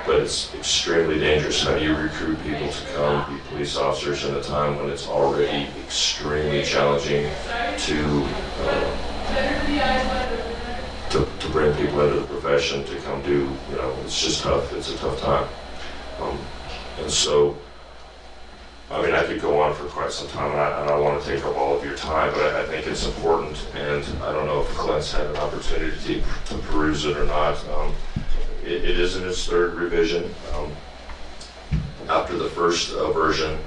But it's extremely dangerous. How do you recruit people to come be police officers in a time when it's already extremely challenging to bring people into the profession to come do, it's just tough. It's a tough time. And so, I mean, I could go on for quite some time, and I don't want to take up all of your time, but I think it's important, and I don't know if Clint's had an opportunity to peruse it or not. It is in its third revision. After the first version,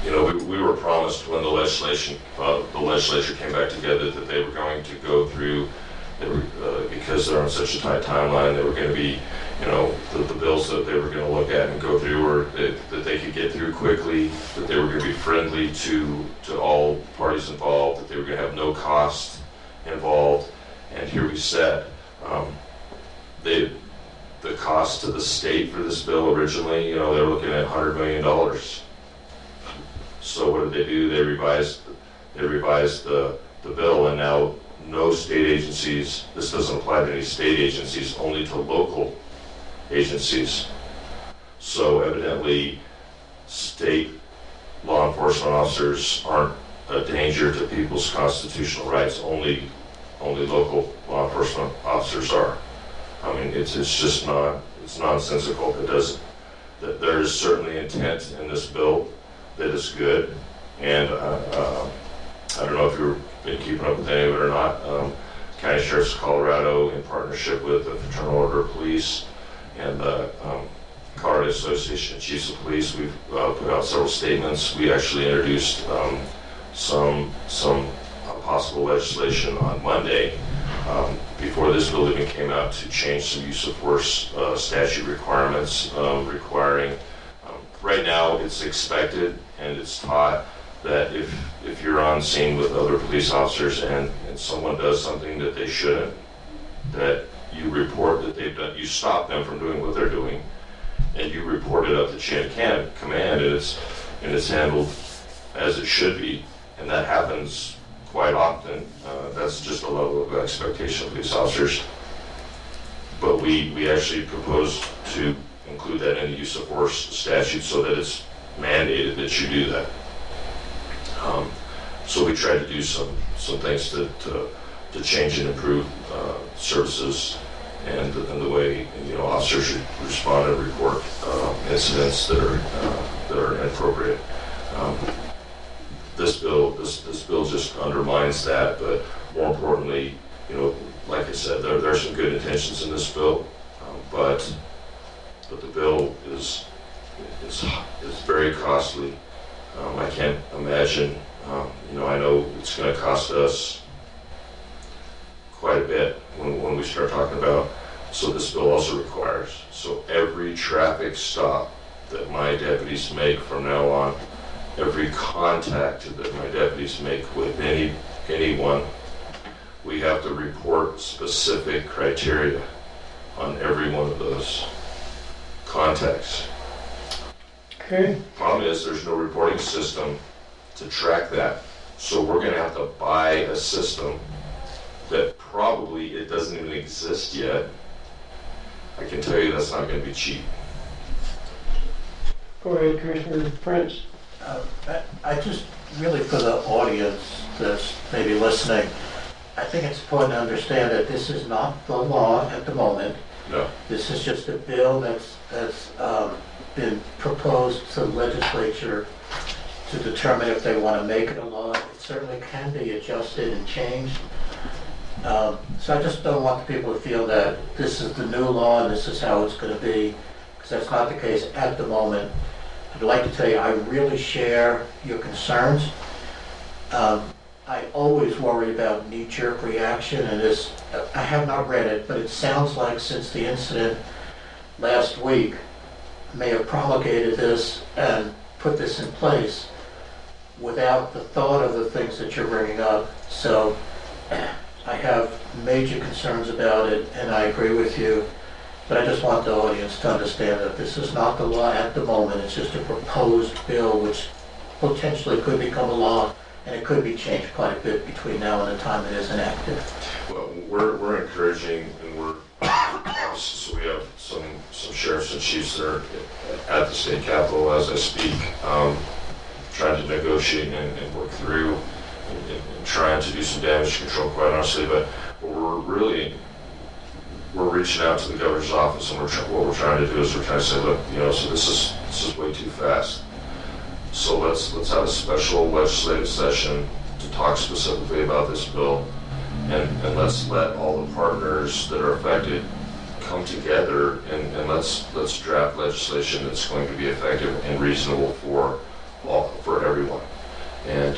we were promised when the legislature came back together that they were going to go through, because they're on such a tight timeline, they were going to be, the bills that they were going to look at and go through, or that they could get through quickly, that they were going to be friendly to all parties involved, that they were going to have no cost involved, and here we said. The cost to the state for this bill originally, they were looking at $100 million. So what did they do? They revised the bill, and now no state agencies, this doesn't apply to any state agencies, only to local agencies. So evidently, state law enforcement officers aren't a danger to people's constitutional rights, only local law enforcement officers are. I mean, it's just not, it's nonsensical. It doesn't, there is certainly intent in this bill that is good, and I don't know if you've been keeping up with any of it or not. County Sheriff's of Colorado, in partnership with the Fraternal Order of Police and the Colorado Association of Chiefs of Police, we've put out several statements. We actually introduced some possible legislation on Monday, before this bill even came out, to change some use of force statute requirements, requiring, right now it's expected and it's taught that if you're on scene with other police officers and someone does something that they shouldn't, that you report that they've done, you stop them from doing what they're doing, and you report it up the chain of command, and it's handled as it should be, and that happens quite often. That's just a level of expectation of police officers. But we actually propose to include that in the use of force statute so that it's mandated that you do that. So we tried to do some things to change and improve services and the way officers respond and report incidents that are inappropriate. This bill just undermines that, but more importantly, like I said, there are some good intentions in this bill, but the bill is very costly. I can't imagine. I know it's going to cost us quite a bit when we start talking about. So this bill also requires, so every traffic stop that my deputies make from now on, every contact that my deputies make with anyone, we have to report specific criteria on every one of those contacts. Okay. Problem is, there's no reporting system to track that. So we're going to have to buy a system that probably it doesn't even exist yet. I can tell you that's not going to be cheap. Go ahead, Commissioner Prince. I just really, for the audience that's maybe listening, I think it's important to understand that this is not the law at the moment. No. This is just a bill that's been proposed to the legislature to determine if they want to make it a law. It certainly can be adjusted and changed. So I just don't want the people to feel that this is the new law and this is how it's going to be, because that's not the case at the moment. I'd like to tell you, I really share your concerns. I always worry about knee-jerk reaction, and this, I have not read it, but it sounds like since the incident last week may have promulgated this and put this in place without the thought of the things that you're bringing up. So I have major concerns about it, and I agree with you. But I just want the audience to understand that this is not the law at the moment. It's just a proposed bill which potentially could become a law, and it could be changed quite a bit between now and the time it is enacted. Well, we're encouraging, and so we have some sheriffs and chiefs there at the state capitol as I speak, trying to negotiate and work through and trying to do some damage control, quite honestly. But we're reaching out to the governor's office, and what we're trying to do is we're trying to say, look, so this is way too fast. So let's have a special legislative session to talk specifically about this bill, and let's let all the partners that are affected come together, and let's draft legislation that's going to be effective and reasonable for everyone. And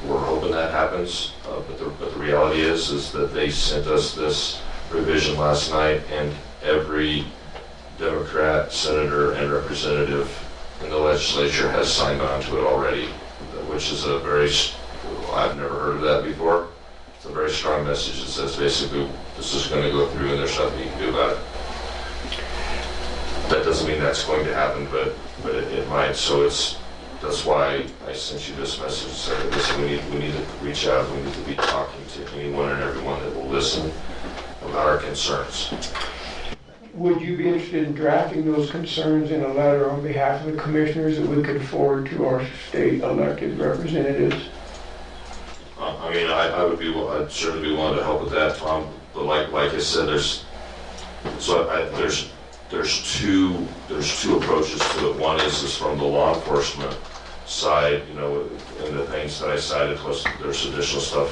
we're hoping that happens. But the reality is that they sent us this revision last night, and every Democrat, senator, and representative in the legislature has signed on to it already, which is I've never heard of that before. It's a very strong message that says basically this is going to go through and there's nothing you can do about it. That doesn't mean that's going to happen, but it might. So that's why I sent you this message. Saying, listen, we need to reach out. We need to be talking to anyone and everyone that will listen about our concerns. Would you be interested in drafting those concerns in a letter on behalf of the commissioners that we could forward to our state elected representatives? I'd certainly be willing to help with that, Tom. But like I said, there's two approaches to it. One is from the law enforcement side, and the things that I cited, plus there's additional stuff.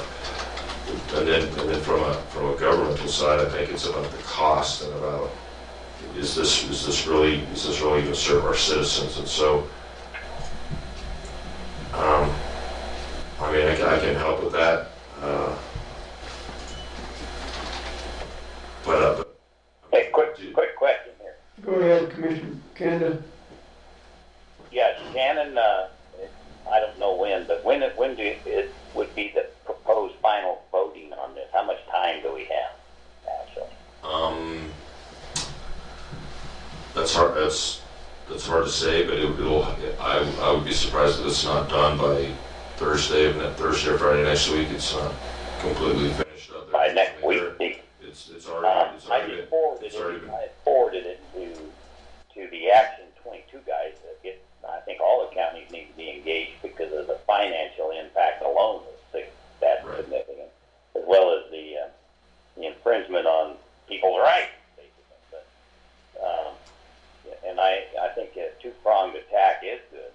And then from a governmental side, I think it's about the cost and about is this really going to serve our citizens? And so, I can help with that. Hey, quick question here. Go ahead, Commissioner Kanda. Yeah, Shannon, I don't know when, but when it would be the proposed final voting on this? How much time do we have, actually? That's hard. That's hard to say, but I would be surprised if it's not done by Thursday or Friday next week. It's not completely finished up there. By next week. It's already been. I forwarded it to the Action 22 guys. I think all the counties need to be engaged because of the financial impact alone is that significant, as well as the infringement on people's rights, basically. But and I think a two-pronged attack is good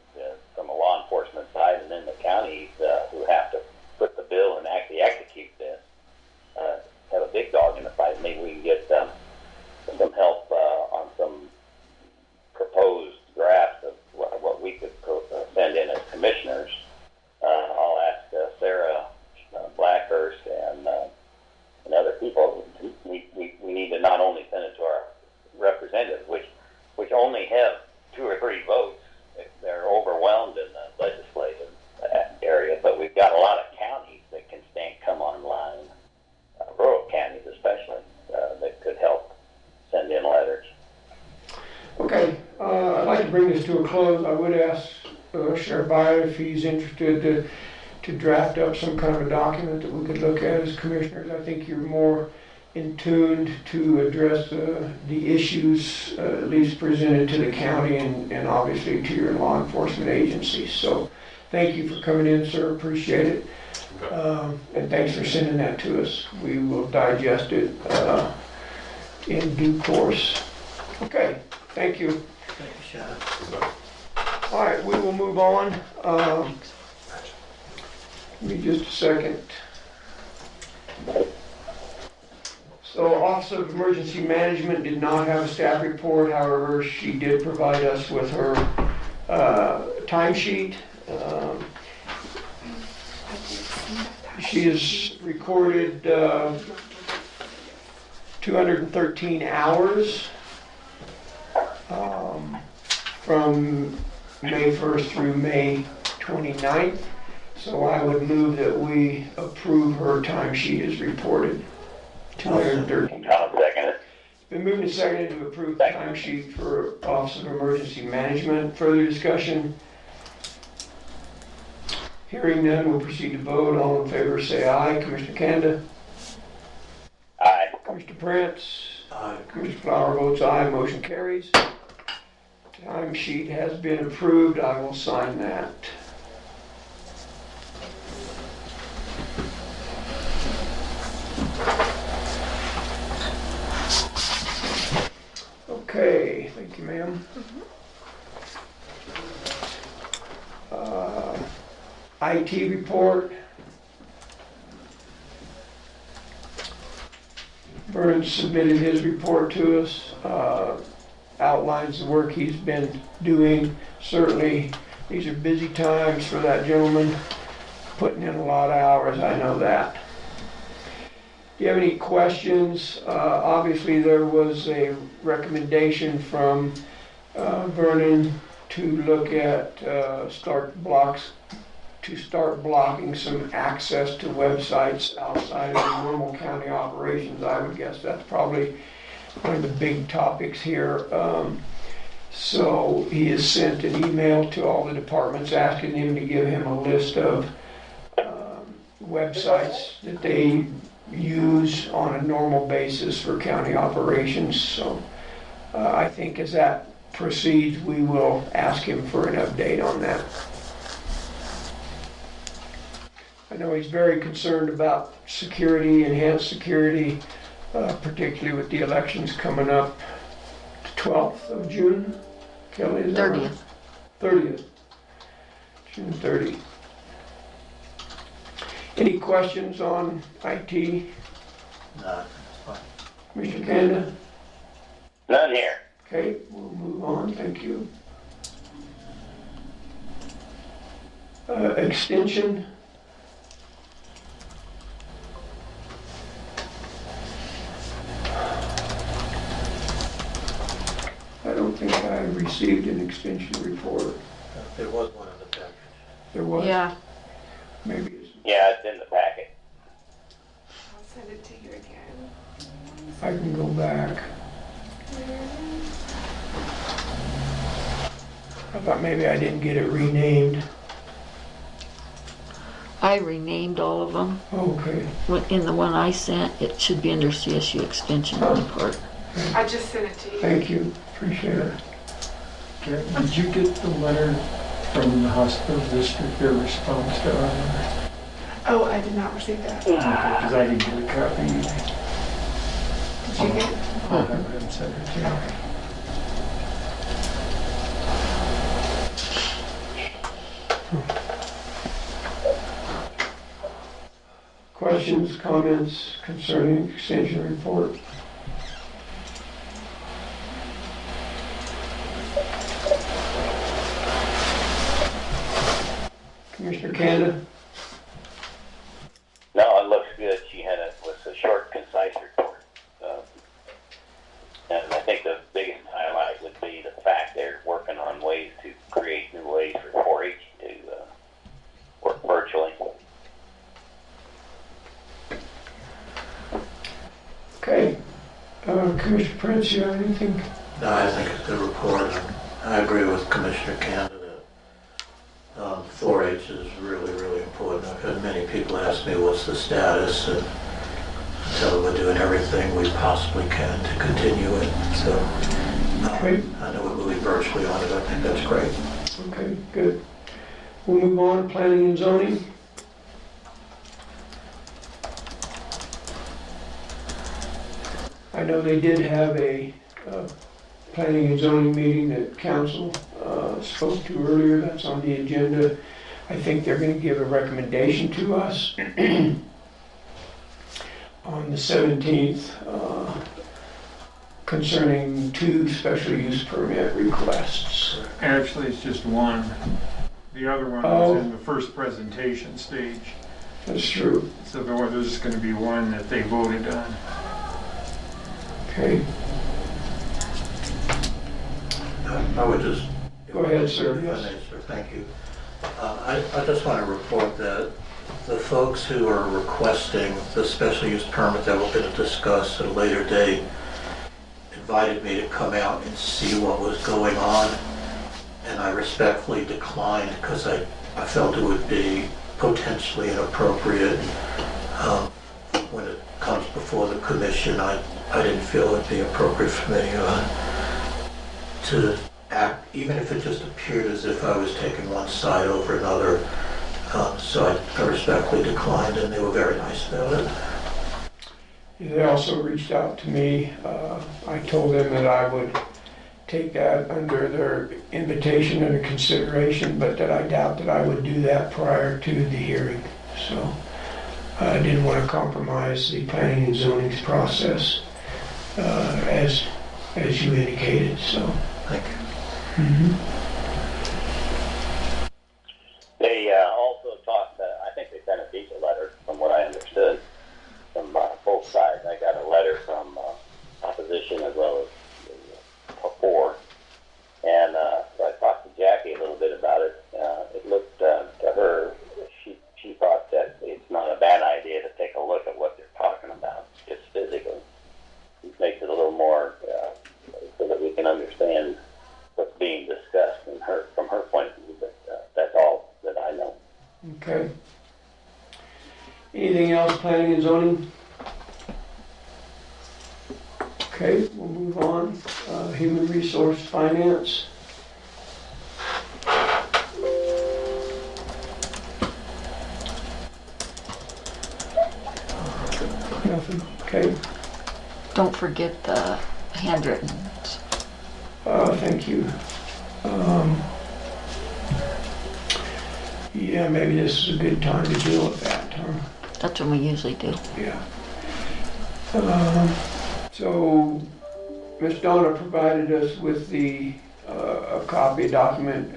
from a law enforcement side, and then the counties who have to put the bill and actually execute this have a big dog in the fight. Maybe we can get some help on some proposed drafts of what we could send in as commissioners. I'll ask Sarah Blackhurst and other people. We need to not only send it to our representatives, which only have 2 or 3 votes. They're overwhelmed in the legislative area, but we've got a lot of counties that can come online, rural counties especially, that could help send in letters. Okay, I'd like to bring this to a close. I would ask Sheriff Byer if he's interested to draft up some kind of a document that we could look at as commissioners. I think you're more in tune to address the issues at least presented to the county and obviously to your law enforcement agencies. So thank you for coming in, sir. Appreciate it. And thanks for sending that to us. We will digest it in due course. Okay, thank you. Thank you, Shannon. All right, we will move on. Give me just a second. So Office of Emergency Management did not have a staff report. However, she did provide us with her timesheet. She has recorded 213 hours from May 1st through May 29th. So I would move that we approve her timesheet as reported. 213. I'll second it. Been moved and seconded to approve the timesheet for Office of Emergency Management. Further discussion? Hearing none, we'll proceed to vote. All in favor say aye. Commissioner Kanda? Aye. Commissioner Prince? Aye. Commissioner Flower votes aye. Motion carries. Timesheet has been approved. I will sign that. Okay, thank you, ma'am. IT report. Vernon submitted his report to us, outlines the work he's been doing. Certainly, these are busy times for that gentleman, putting in a lot of hours, I know that. Do you have any questions? Obviously, there was a recommendation from Vernon to look at start blocking some access to websites outside of the normal county operations. I would guess that's probably one of the big topics here. So he has sent an email to all the departments asking them to give him a list of websites that they use on a normal basis for county operations. So I think as that proceeds, we will ask him for an update on that. I know he's very concerned about security, enhanced security, particularly with the elections coming up, the 12th of June. Kelly, is that right? 30th. June 30. Any questions on IT? No, it's fine. Mr. Kanda? None here. Okay, we'll move on, thank you. Extension? I don't think I received an extension report. There was one in the package. There was? Yeah. Maybe it's, Yeah, it's in the packet. I'll send it to you again. I can go back. I thought maybe I didn't get it renamed. I renamed all of them. Okay. In the one I sent, it should be under CSU extension report. I just sent it to you. Thank you, appreciate it. Did you get the letter from the hospital district, their response to our letter? Oh, I did not receive that. Okay, because I didn't get a copy either. Did you get it? I'll have them send it to you. Questions, comments concerning extension report? Commissioner Kanda? No, it looks good. She had was a short, concise report. And I think the biggest highlight would be the fact they're working on ways to create new ways for 4-H to work virtually. Okay. Commissioner Prince, you have anything? No, I think it's a good report. I agree with Commissioner Canada that 4-H is really, really important. I've had many people ask me what's the status, and tell them we're doing everything we possibly can to continue it. So Okay. I know we're moving virtually on it. I think that's great. Okay, good. We'll move on to planning and zoning. I know they did have a planning and zoning meeting that council spoke to earlier. That's on the agenda. I think they're going to give a recommendation to us on the 17th concerning 2 special use permit requests. Actually, it's just one. The other one was in the first presentation stage. That's true. So there's going to be one that they voted on. Okay. I would just... Go ahead, sir. If I Yes. may, sir, thank you. I just want to report that the folks who are requesting the special use permit that we're going to discuss at a later date invited me to come out and see what was going on, and I respectfully declined because I felt it would be potentially inappropriate. When it comes before the commission, I didn't feel it'd be appropriate for me to act, even if it just appeared as if I was taking one side over another. So I respectfully declined, and they were very nice about it. They also reached out to me. I told them that I would take that under their invitation and consideration, but that I doubt that I would do that prior to the hearing. So I didn't want to compromise the planning and zoning's process, as you indicated. So. Thank you. They also talked, I think they sent a visa letter, from what I understood, from both sides. I got a letter from opposition as well as for. And so I talked to Jackie a little bit about it. It looked to her, she thought that it's not a bad idea to take a look at what they're talking about, just physically. It makes it a little more so that we can understand what's being discussed from her point of view, but that's all that I know. Okay. Anything else, planning and zoning? Okay, we'll move on. Human resource finance. Nothing, okay. Don't forget the handwritten. Thank you. Yeah, maybe this is a good time to deal with that, huh? That's what we usually do. Yeah. So, Ms. Donna provided us with a copy document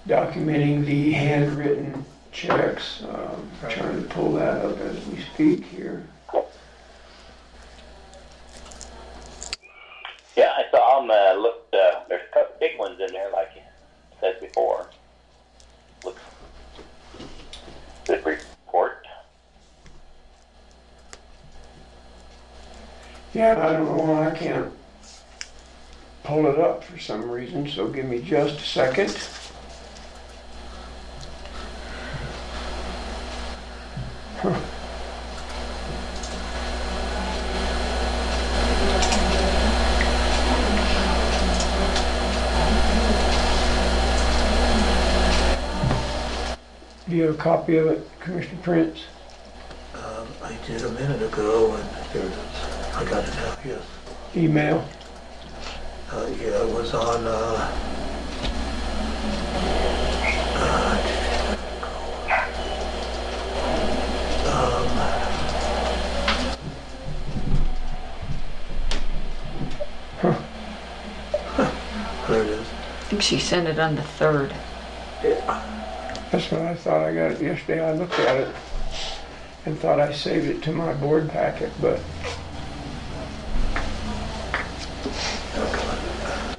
documenting the handwritten checks. Trying to pull that up as we speak here. Yeah, I saw them. Looked. There's a couple big ones in there, like you said before. Looks good report. Yeah, I don't know why I can't pull it up for some reason, so give me just a second. Huh. Do you have a copy of it, Commissioner Prince? I did a minute ago, and here it is. I got it now, yes. Email? Yeah, it was on, there it is. I think she sent it on the 3rd. That's what I thought. I got it yesterday. I looked at it and thought I saved it to my board packet, but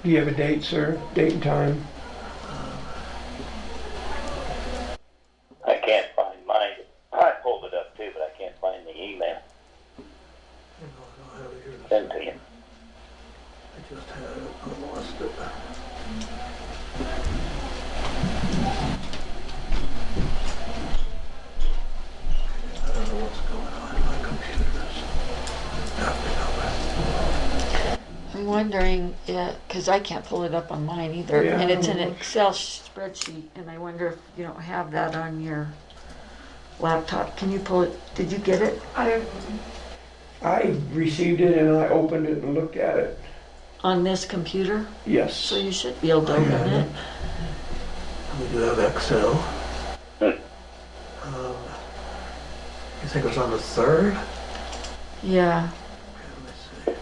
do you have a date, sir? Date and time? I can't find mine. I pulled it up too, but I can't find the email. I don't have it here. Send to you. I just had it. I lost it. I don't know what's going on in my computers. I'm wondering, because I can't pull it up on mine either, Yeah, and it's an I don't know. Excel spreadsheet, and I wonder if you don't have that on your laptop. Can you pull it? Did you get it? I received it and I opened it and looked at it. On this computer? Yes. So you should be able to open it. We do have Excel. You think it was on the 3rd? Yeah, Okay, let me see.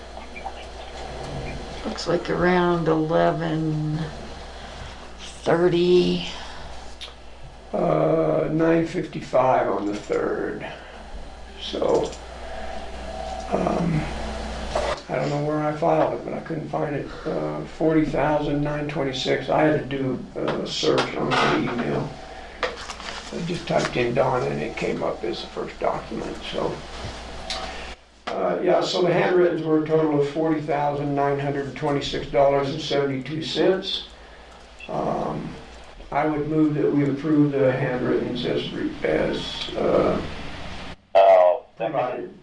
looks like around 11:30. 9:55 on the 3rd. So, I don't know where I filed it, but I couldn't find it. 40,926. I had to do a search on the email. I just typed in Donna and it came up as the first document, so. Yeah, so the handwrittens were a total of $40,926.72. I would move that we approve the handwrittens as provided.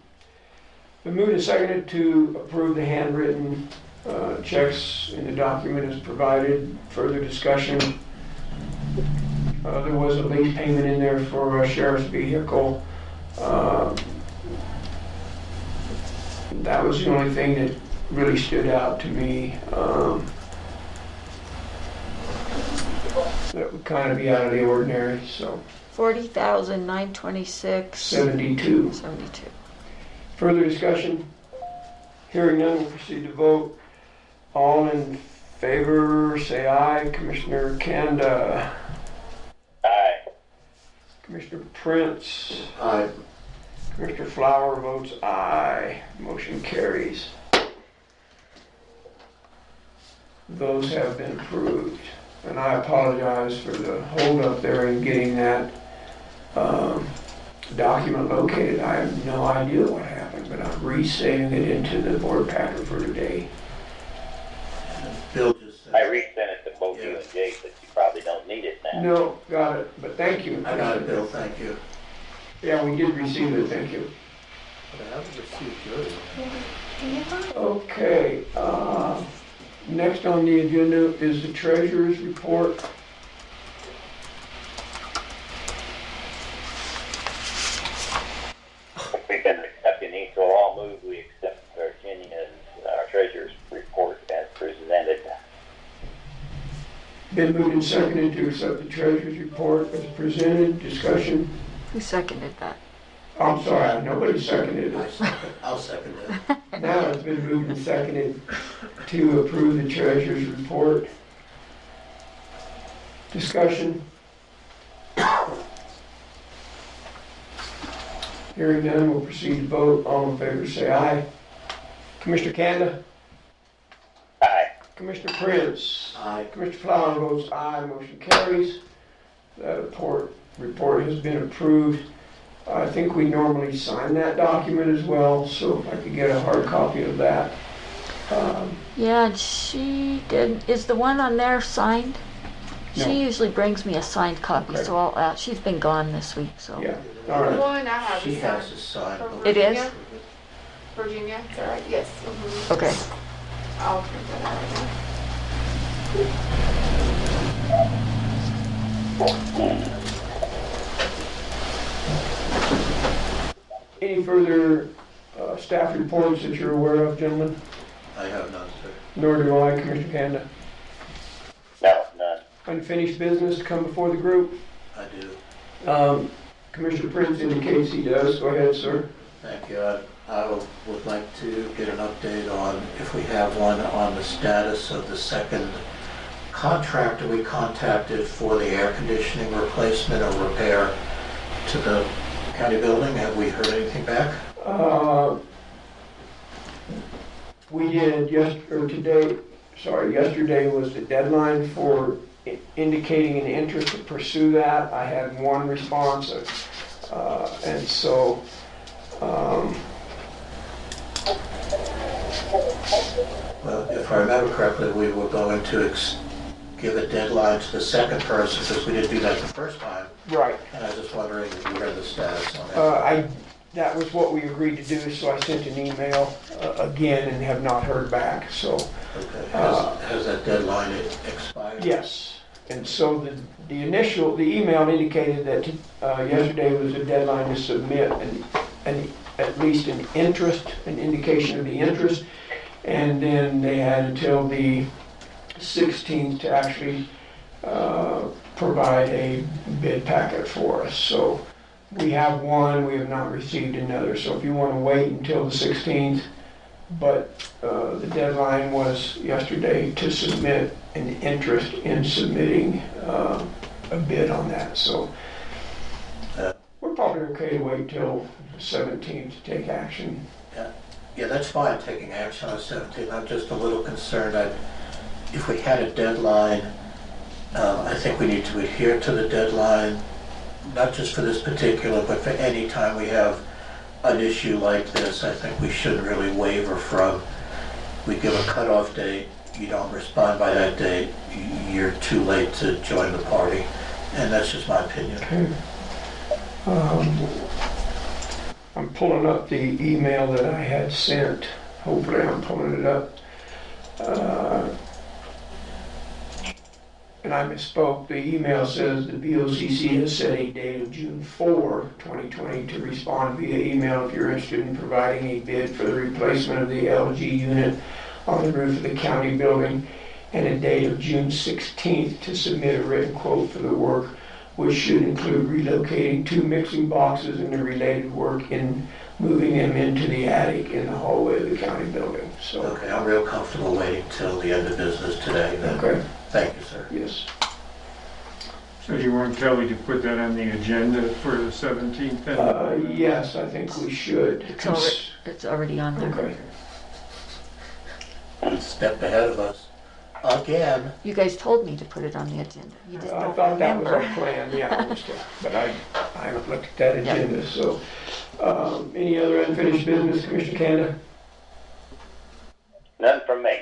The moved and seconded to approve the handwritten checks in the document as provided. Further discussion. There was a late payment in there for a sheriff's vehicle. That was the only thing that really stood out to me. That would kind of be out of the ordinary, so. 40,926. 72. 72. Further discussion? Hearing none, we'll proceed to vote. All in favor, say aye. Commissioner Kanda. Aye. Commissioner Prince. Aye. Commissioner Flower votes aye. Motion carries. Those have been approved. And I apologize for the hold up there in getting that document located. I have no idea what happened, but I'm re-saving it into the board packet for today. Bill just said. I resent it to both you and Jake, but you probably don't need it now. No, got it, but thank you. I got it, Bill, thank you. Yeah, we did receive it, thank you. But I haven't received yours. Okay, next on the agenda is the treasurer's report. We've been accepting these, so I'll move we accept Virginia's, our treasurer's report as presented. Been moved and seconded to accept the treasurer's report as presented. Discussion. Who seconded that? I'm sorry, nobody seconded it. I'll second it. Now it's been moved and seconded to approve the treasurer's report. Discussion. Hearing none, we'll proceed to vote. All in favor say aye. Commissioner Kanda? Aye. Commissioner Prince? Aye. Commissioner Flower votes aye. Motion carries. That report has been approved. I think we normally sign that document as well, so if I could get a hard copy of that. Yeah, and she did. Is the one on there signed? No. She usually brings me a signed copy, Okay. so I'll. She's been gone this week, so. Yeah, all right. One I have She is has signed to sign. from It is? Virginia. Virginia, is that right? Yes. Mhm. Okay. I'll print that out right now. Any further staff reports that you're aware of, gentlemen? I have none, sir. Nor do I, Commissioner Kanda. No, none. Unfinished business to come before the group? I do. Commissioner Prince indicates he does. Go ahead, sir. Thank you. I would like to get an update on, if we have one, on the status of the second contractor we contacted for the air conditioning replacement or repair to the county building. Have we heard anything back? We did yesterday was the deadline for indicating an interest to pursue that. I had one response, and so Well, if I remember correctly, we were going to give a deadline to the second person because we didn't do that the first time. right. And I was just wondering if you read the status on that. That was what we agreed to do, so I sent an email again and have not heard back, so. Okay. Has that deadline expired? Yes, and so the email indicated that yesterday was a deadline to submit at least an indication of the interest, and then they had until the 16th to actually provide a bid packet for us. So we have one, we have not received another, so if you want to wait until the 16th, but the deadline was yesterday to submit an interest in submitting a bid on that, so Uh, we're probably okay to wait till the 17th to take action. Yeah, that's fine, taking action on the 17th. I'm just a little concerned that if we had a deadline, I think we need to adhere to the deadline, not just for this particular, but for any time we have an issue like this. I think we shouldn't really waver from, we give a cutoff date, you don't respond by that date, you're too late to join the party. And that's just my opinion. Okay. I'm pulling up the email that I had sent. Hopefully I'm pulling it up. And I misspoke. The email says the BOCC has set a date of June 4, 2020 to respond via email if you're interested in providing a bid for the replacement of the LG unit on the roof of the county building, and a date of June 16th to submit a written quote for the work, which should include relocating 2 mixing boxes and the related work in moving them into the attic in the hallway of the county building. So, Okay, I'm real comfortable waiting till the end of business today then. okay, Thank you, sir. yes. So you want Kelly to put that on the agenda for the 17th then? Yes, I think we should. It's already on there. Okay. Step ahead of us. Again. You guys told me to put it on the agenda. You just I don't thought that was remember. our plan, yeah, I understand. But I haven't looked at that agenda, so. Any other unfinished business, Commissioner Kanda? None from me.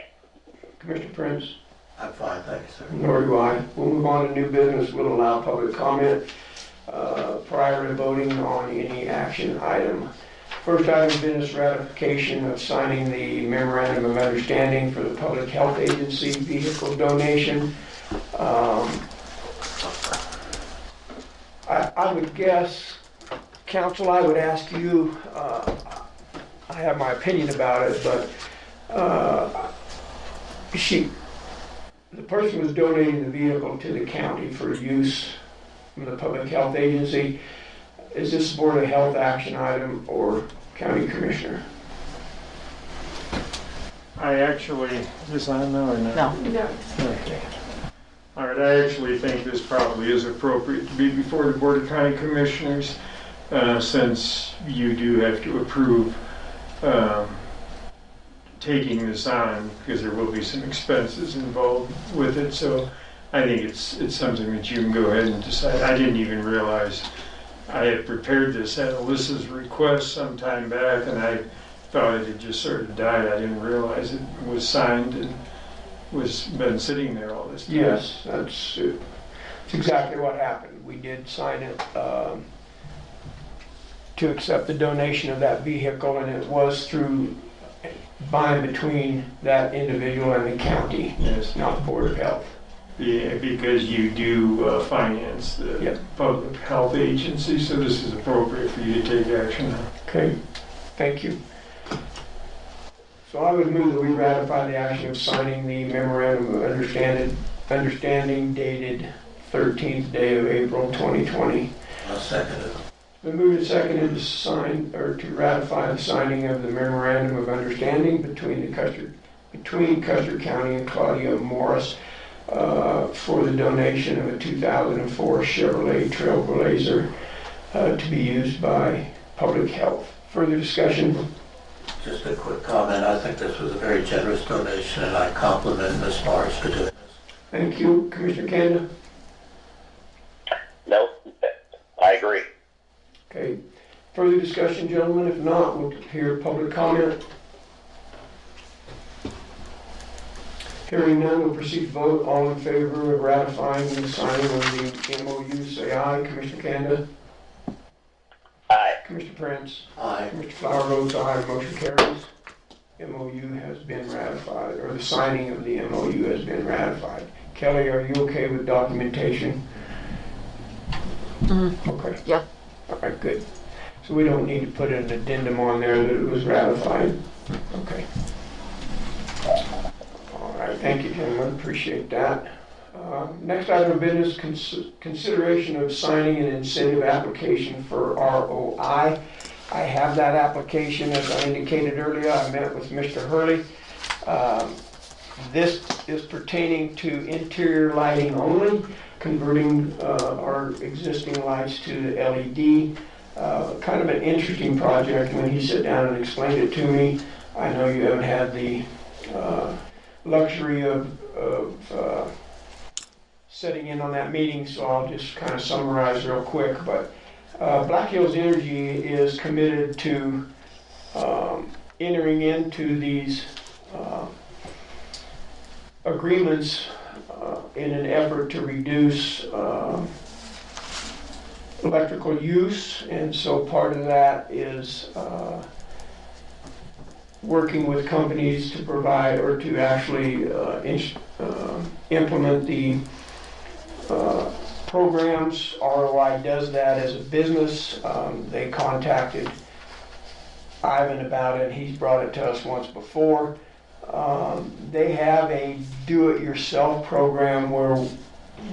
Commissioner Prince? I'm fine, thank you, sir. Nor do I. We'll move on to new business. We'll allow public comment prior to voting on any action item. First item of business, ratification of signing the memorandum of understanding for the Public Health Agency vehicle donation. I would guess, council, I would ask you, I have my opinion about it, but the person was donating the vehicle to the county for use from the Public Health Agency. Is this Board of Health action item or County Commissioner? I actually, is this on now or not? No. No. Okay. All right, I actually think this probably is appropriate to be before the Board of County Commissioners, since you do have to approve taking this on, because there will be some expenses involved with it. So I think it's something that you can go ahead and decide. I didn't even realize I had prepared this at Alyssa's request some time back, and I thought it had just sort of died. I didn't realize it was signed and been sitting there all this time. Yes, that's exactly what happened. We did sign it to accept the donation of that vehicle, and it was through by and between that individual and the county, Yes. not the Board of Health. Yeah, because you do finance the Yep. Public Health Agency, so this is appropriate for you to take action on. Okay, thank you. So I would move that we ratify the action of signing the memorandum of understanding dated 13th day of April 2020. I'll second it. We moved and seconded to sign, or to ratify the signing of the memorandum of understanding between Custer County and Claudia Morris for the donation of a 2004 Chevrolet Trailblazer to be used by Public Health. Further discussion? Just a quick comment. I think this was a very generous donation, and I compliment Ms. Morris for doing this. Thank you. Commissioner Kanda? No, I agree. Okay. Further discussion, gentlemen? If not, we'll hear public comment. Hearing none, we'll proceed to vote. All in favor of ratifying the signing of the MOU, say aye. Commissioner Kanda? Aye. Commissioner Prince? Aye. Mr. Flower votes aye. Motion carries. MOU has been ratified, or the signing of the MOU has been ratified. Kelly, are you okay with documentation? Okay. Yeah. All right, good. So we don't need to put an addendum on there that it was ratified? Okay. All right, thank you, gentlemen, appreciate that. Next item of business, consideration of signing an incentive application for ROI. I have that application, as I indicated earlier. I met with Mr. Hurley. This is pertaining to interior lighting only. converting our existing lights to LED. Kind of an interesting project. When he sat down and explained it to me, I know you haven't had the luxury of sitting in on that meeting, so I'll just kind of summarize real quick. But Black Hills Energy is committed to entering into these agreements in an effort to reduce electrical use, and so part of that is working with companies to provide or to actually implement the programs. ROI does that as a business. They contacted Ivan about it. He's brought it to us once before. They have a do-it-yourself program where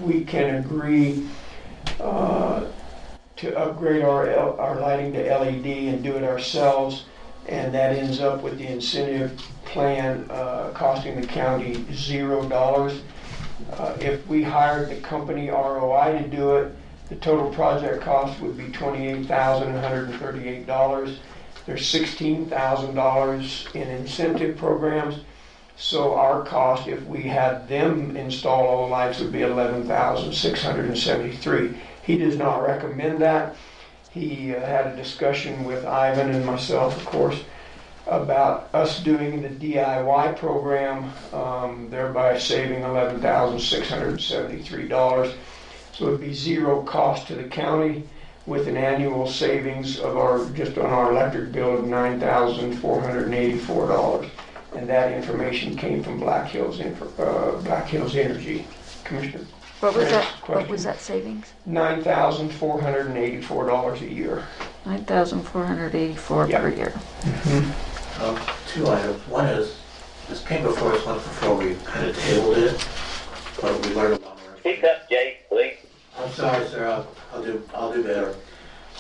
we can agree to upgrade our lighting to LED and do it ourselves, and that ends up with the incentive plan costing the county $0. If we hired the company ROI to do it, the total project cost would be $28,138. There's $16,000 in incentive programs, so our cost, if we had them install all the lights, would be $11,673. He does not recommend that. He had a discussion with Ivan and myself, of course, about us doing the DIY program, thereby saving $11,673. So it would be zero cost to the county, with an annual savings of just on our electric bill of $9,484. And that information came from Black Hills Energy. Commissioner. What was that? Question. What was that savings? $9,484 a year. $9,484 per year. Mm-hmm. Two items. One is, this came before us once before, we kind of tabled it, but we learned a lot more. Speak up, Jay, please. I'm sorry, sir, I'll do better.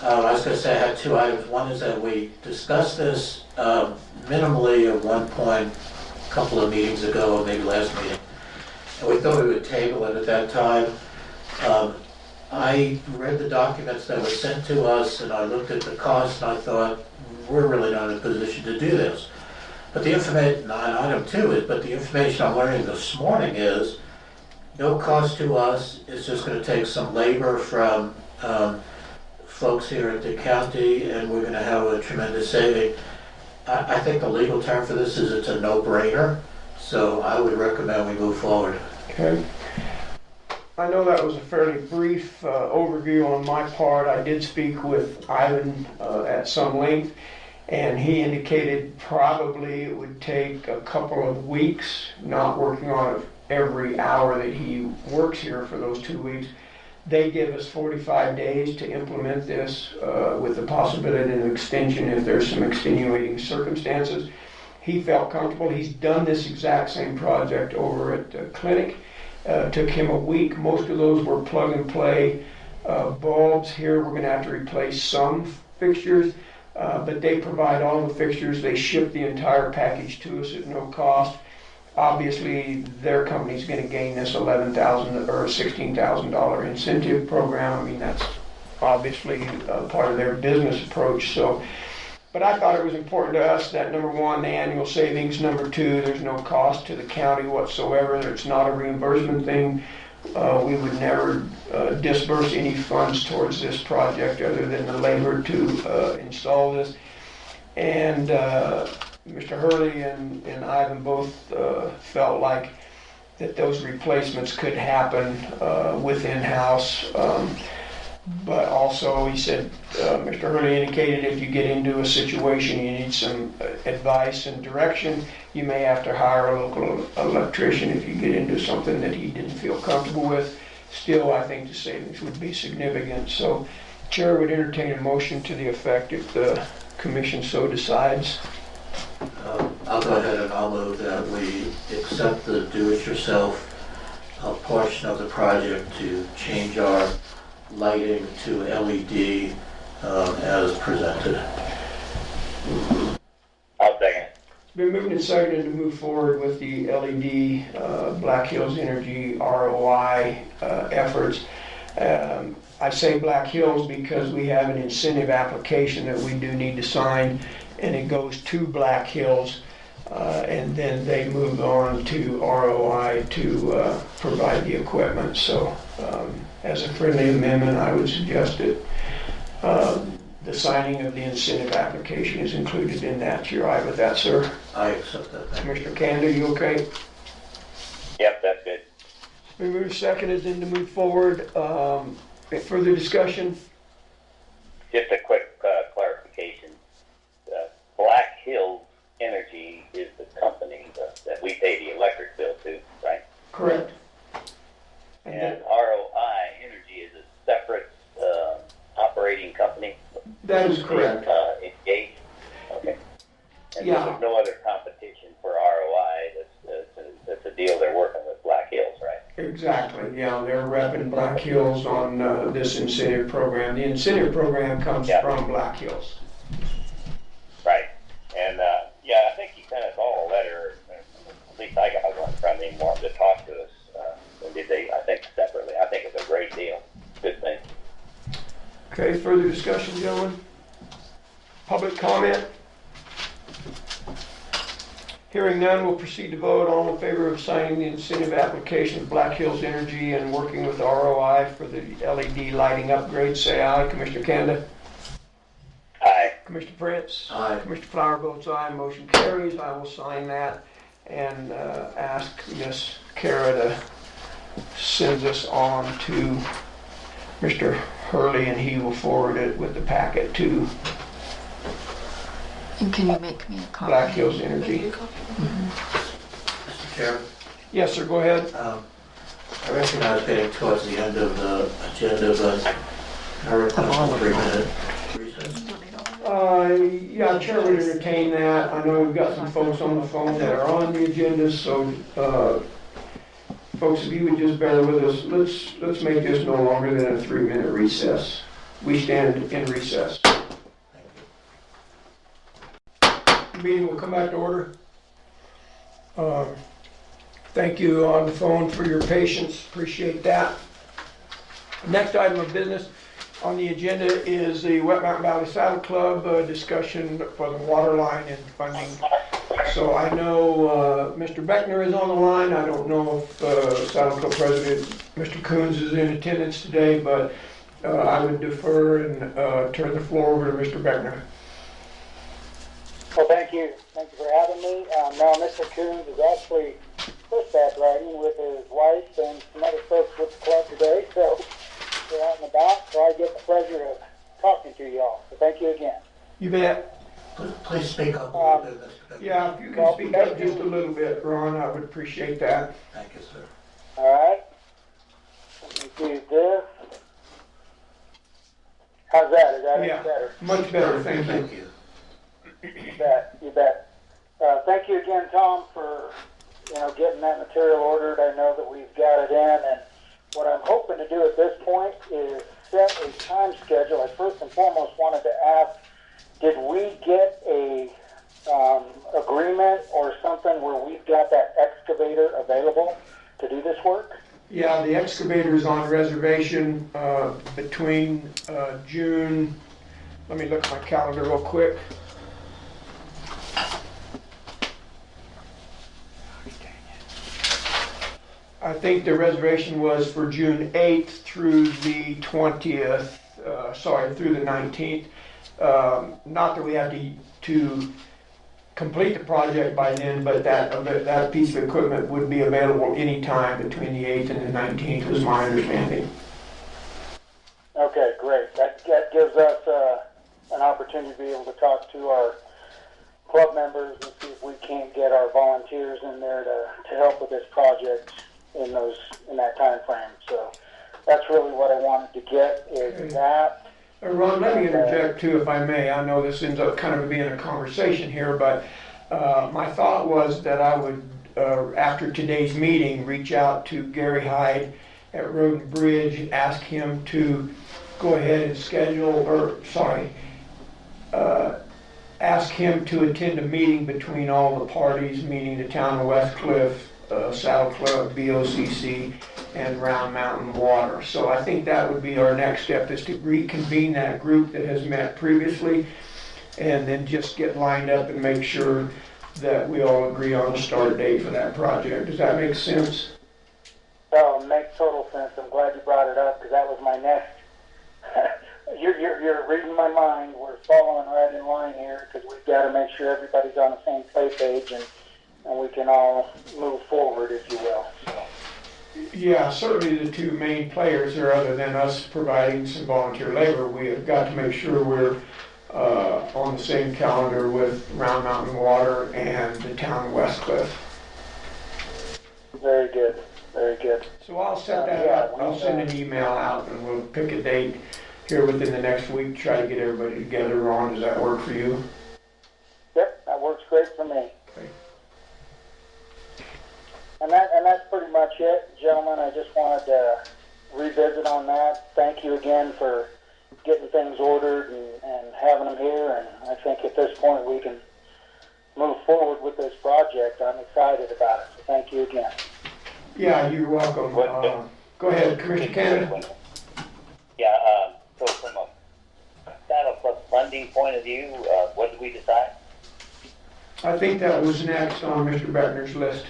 I was going to say I had two items. One is that we discussed this minimally at one point, a couple of meetings ago, or maybe last meeting, and we thought we would table it at that time. I read the documents that were sent to us, and I looked at the cost, and I thought, we're really not in a position to do this. But the information, item two is, but the information I'm learning this morning is no cost to us. It's just going to take some labor from folks here at the county, and we're going to have a tremendous saving. I think the legal term for this is it's a no-brainer, so I would recommend we move forward. Okay. I know that was a fairly brief overview on my part. I did speak with Ivan at some length, and he indicated probably it would take a couple of weeks, not working on it every hour that he works here for those 2 weeks. They give us 45 days to implement this with the possibility of an extension if there's some extenuating circumstances. He felt comfortable. He's done this exact same project over at the clinic. Took him a week. Most of those were plug and play bulbs. Here we're going to have to replace some fixtures, but they provide all the fixtures. They ship the entire package to us at no cost. Obviously, their company's going to gain this $11,000 or $16,000 incentive program. I mean, that's obviously part of their business approach. So, but I thought it was important to us that, number one, the annual savings. Number two, there's no cost to the county whatsoever. It's not a reimbursement thing. We would never disburse any funds towards this project other than the labor to install this. And Mr. Hurley and Ivan both felt like that those replacements could happen within house. But also, he said, Mr. Hurley indicated if you get into a situation you need some advice and direction, you may have to hire a local electrician if you get into something that he didn't feel comfortable with. Still, I think the savings would be significant. So, the Chair would entertain a motion to the effect if the Commission so decides. I'll go ahead and I'll move that we accept the do-it-yourself portion of the project to change our lighting to LED as presented. I'll second. Been moved and seconded to move forward with the LED Black Hills Energy ROI efforts. I say Black Hills because we have an incentive application that we do need to sign, and it goes to Black Hills, and then they move on to ROI to provide the equipment. So as a friendly amendment, I would suggest that the signing of the incentive application is included in that. You're all right with that, sir? I accept that. Thank you. Commissioner Kanda, you okay? Yep, that's good. We move seconded then to move forward. Further discussion? Just a quick clarification. Black Hills Energy is the company that we pay the electric bill to, right? Correct. And ROI Energy is a separate operating company? That is correct. Engaged? Okay. And Yeah. there's no other competition for ROI. That's a deal they're working with Black Hills, right? Exactly, yeah, they're repping Black Hills on this incentive program. The incentive program comes from Black Hills. Right. And, yeah, I think he sent us all a letter, at least I got one from him, wanting to talk to us. And did they, I think, separately. I think it's a great deal. Good thing. Okay, further discussion, gentlemen? Public comment? Hearing none, we'll proceed to vote. All in favor of signing the incentive application of Black Hills Energy and working with ROI for the LED lighting upgrade, say aye. Commissioner Kanda? Aye. Commissioner Prince? Aye. Commissioner Flower votes aye. Motion carries. I will sign that and ask Miss Kara to send this on to Mr. Hurley, and he will forward it with the packet to And can you make me a copy? Black Hills Energy. Mr. Chair, Yes, sir, go ahead. I recognize getting towards the end of the agenda, but I request a 3-minute recess. Yeah, Chair would entertain that. I know we've got some folks on the phone that are on the agenda, so folks, if you would just bear with us, let's make this no longer than a 3-minute recess. We stand in recess. The meeting will come back to order. Thank you on the phone for your patience, appreciate that. Next item of business on the agenda is the Wet Mountain Valley Saddle Club discussion for the water line and funding. So I know Mr. Beckner is on the line. I don't know if Saddle Club President Mr. Coons is in attendance today, but I would defer and turn the floor over to Mr. Beckner. Well, thank you. Thank you for having me. Now, Mr. Coons is actually horseback riding with his wife and some other folks with the club today, so they're out and about, so I get the pleasure of talking to you all. So thank you again. You bet. Please speak up a little bit, Mr. Beckman. Yeah, if you can speak up just a little bit, Ron, I would appreciate that. Thank you, sir. All right. Let me do this. How's that? Is that any Yeah, better? much better, thank you. Thank you. You bet. You bet. Thank you again, Tom, for getting that material ordered. I know that we've got it in, and what I'm hoping to do at this point is set a time schedule. I first and foremost wanted to ask, did we get a agreement or something where we've got that excavator available to do this work? Yeah, the excavator's on reservation between June, let me look at my calendar real quick. I think the reservation was for June 8th through the 20th, through the 19th. Not that we have to complete the project by then, but that piece of equipment would be available anytime between the 8th and the 19th, was my understanding. Okay, great. That gives us an opportunity to be able to talk to our club members and see if we can't get our volunteers in there to help with this project in that time frame. So that's really what I wanted to get is that. Ron, let me interject too, if I may. I know this ends up kind of being a conversation here, but my thought was that I would, after today's meeting, reach out to Gary Hyde at Road and Bridge, ask him to go ahead and schedule, ask him to attend a meeting between all the parties, meaning the town of West Cliff, Saddle Club, BOCC, and Round Mountain Water. So I think that would be our next step, is to reconvene that group that has met previously, and then just get lined up and make sure that we all agree on the start date for that project. Does that make sense? Oh, it makes total sense. I'm glad you brought it up because that was my next. You're reading my mind. We're following right in line here because we've got to make sure everybody's on the same play page and we can all move forward, if you will. Yeah, certainly the two main players here, other than us providing some volunteer labor, we have got to make sure we're on the same calendar with Round Mountain Water and the town of West Cliff. Very good, very good. So I'll set that up. I'll send an email out and we'll pick a date here within the next week, try to get everybody together. Ron, does that work for you? Yep, that works great for me. Okay. And that's pretty much it, gentlemen. I just wanted to revisit on that. Thank you again for getting things ordered and having them here. And I think at this point we can move forward with this project. I'm excited about it. So thank you again. Yeah, you're welcome. Go ahead, Commissioner Canada. Yeah, so from a Saddle Club funding point of view, what did we decide? I think that was next on Mr. Beckner's list.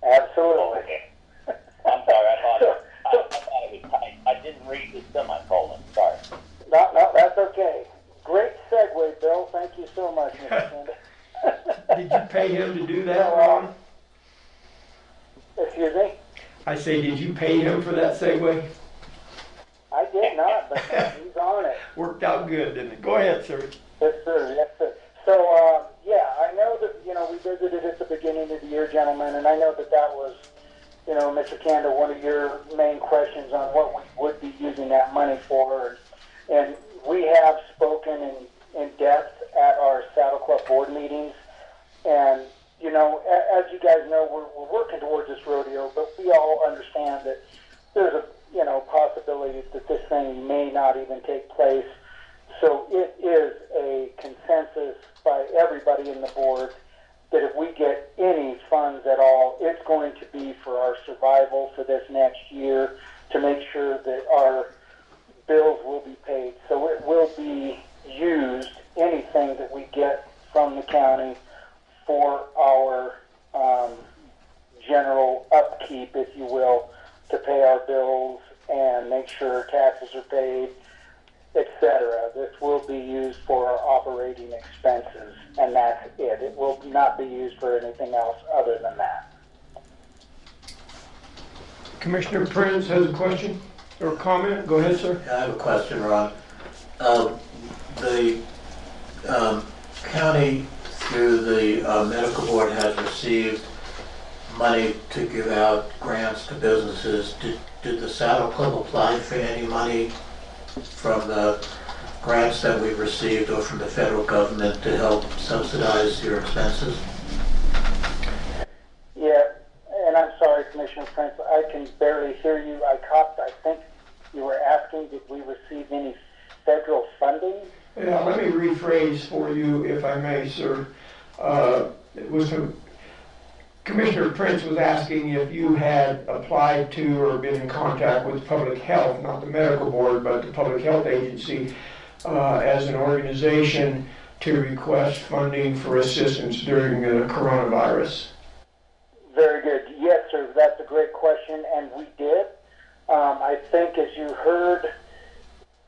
Absolutely. Okay. I'm sorry, I thought it was tight. I didn't read the semicolon, sorry. No, that's okay. Great segue, Bill. Thank you so much, Mr. Canada. Did you pay him to do that, Ron? Excuse me? I say, did you pay him for that segue? I did not, but he's on it. Worked out good, didn't it? Go ahead, sir. Yes, sir. Yes, sir. So, I know that, we visited at the beginning of the year, gentlemen, and I know that was, Mr. Canada, one of your main questions on what we would be using that money for. And we have spoken in depth at our Saddle Club board meetings. And, as you guys know, we're working towards this rodeo, but we all understand that there's a, possibility that this thing may not even take place. So it is a consensus by everybody in the board that if we get any funds at all, it's going to be for our survival for this next year to make sure that our bills will be paid. So it will be used, anything that we get from the county, for our general upkeep, if you will, to pay our bills and make sure taxes are paid, etc. This will be used for our operating expenses, and that's it. It will not be used for anything else other than that. Commissioner Prince has a question or comment. Go ahead, sir. I have a question, Ron. The county, through the medical board, has received money to give out grants to businesses. Did the Saddle Club apply for any money from the grants that we've received or from the federal government to help subsidize your expenses? Yeah, and I'm sorry, Commissioner Prince, I can barely hear you. I think you were asking, did we receive any federal funding? Yeah, let me rephrase for you, if I may, sir. Commissioner Prince was asking if you had applied to or been in contact with public health, not the medical board, but the public health agency, as an organization to request funding for assistance during the coronavirus. Very good. Yes, sir. That's a great question, and we did. I think, as you heard,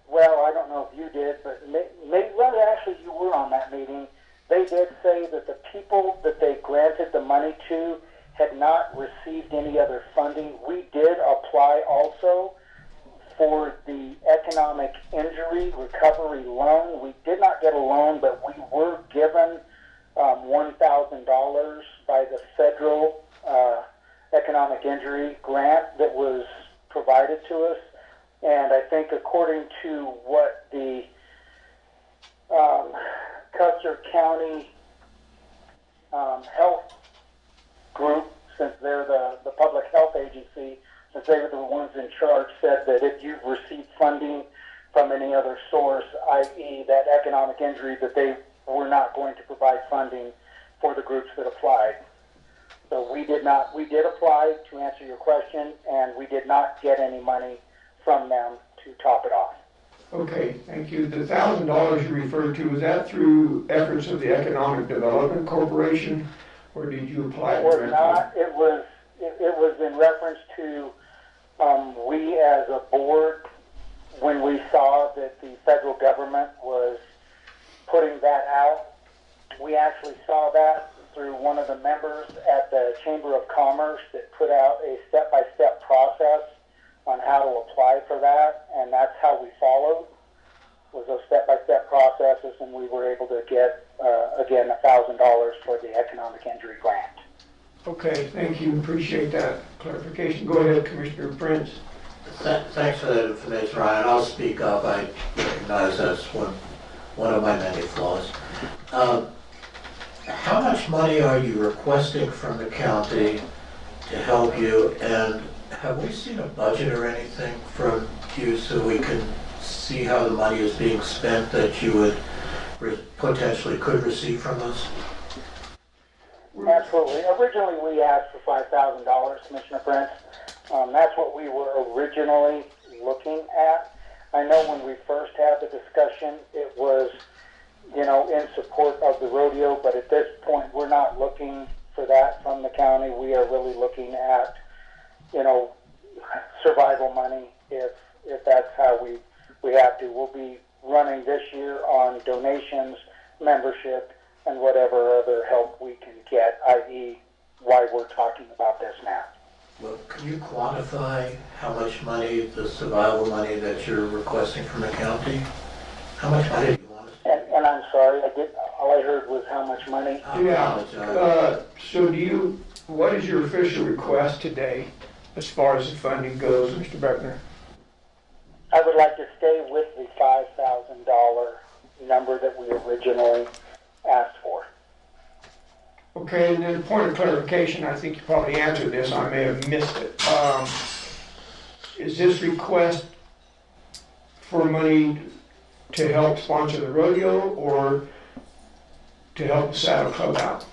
well, I don't know if you did, but actually you were on that meeting. They did say that the people that they granted the money to had not received any other funding. We did apply also for the economic injury recovery loan. We did not get a loan, but we were given $1,000 by the federal economic injury grant that was provided to us. And I think according to what the Custer County Health Group, since they're the public health agency, since they were the ones in charge, said that if you've received funding from any other source, i.e. that economic injury that they we're not going to provide funding for the groups that applied. So we did apply, to answer your question, and we did not get any money from them to top it off. Okay, thank you. The $1,000 you referred to, was that through efforts of the Economic Development Corporation, or did you apply It was directly? not. It was in reference to we as a board, when we saw that the federal government was putting that out. We actually saw that through one of the members at the Chamber of Commerce that put out a step-by-step process on how to apply for that, and that's how we followed, was those step-by-step processes, and we were able to get, again, $1,000 for the economic injury grant. Okay, thank you. Appreciate that clarification. Go ahead, Commissioner Prince. Thanks for that information, Ryan. I'll speak up. I recognize that's one of my many flaws. How much money are you requesting from the county to help you, and have we seen a budget or anything from you so we can see how the money is being spent that you would potentially could receive from us? Absolutely. Originally, we asked for $5,000, Commissioner Prince. That's what we were originally looking at. I know when we first had the discussion, it was, in support of the rodeo, but at this point, we're not looking for that from the county. We are really looking at, survival money if that's how we have to. We'll be running this year on donations, membership, and whatever other help we can get, i.e. why we're talking about this now. Well, can you quantify how much money, the survival money that you're requesting from the county? How much money do you want us to? And I'm sorry, all I heard was how much money. Yeah. So what is your official request today as far as the funding goes, Mr. Beckner? I would like to stay with the $5,000 number that we originally asked for. Okay, and then a point of clarification, I think you probably answered this, I may have missed it. Is this request for money to help sponsor the rodeo or to help the Saddle Club out?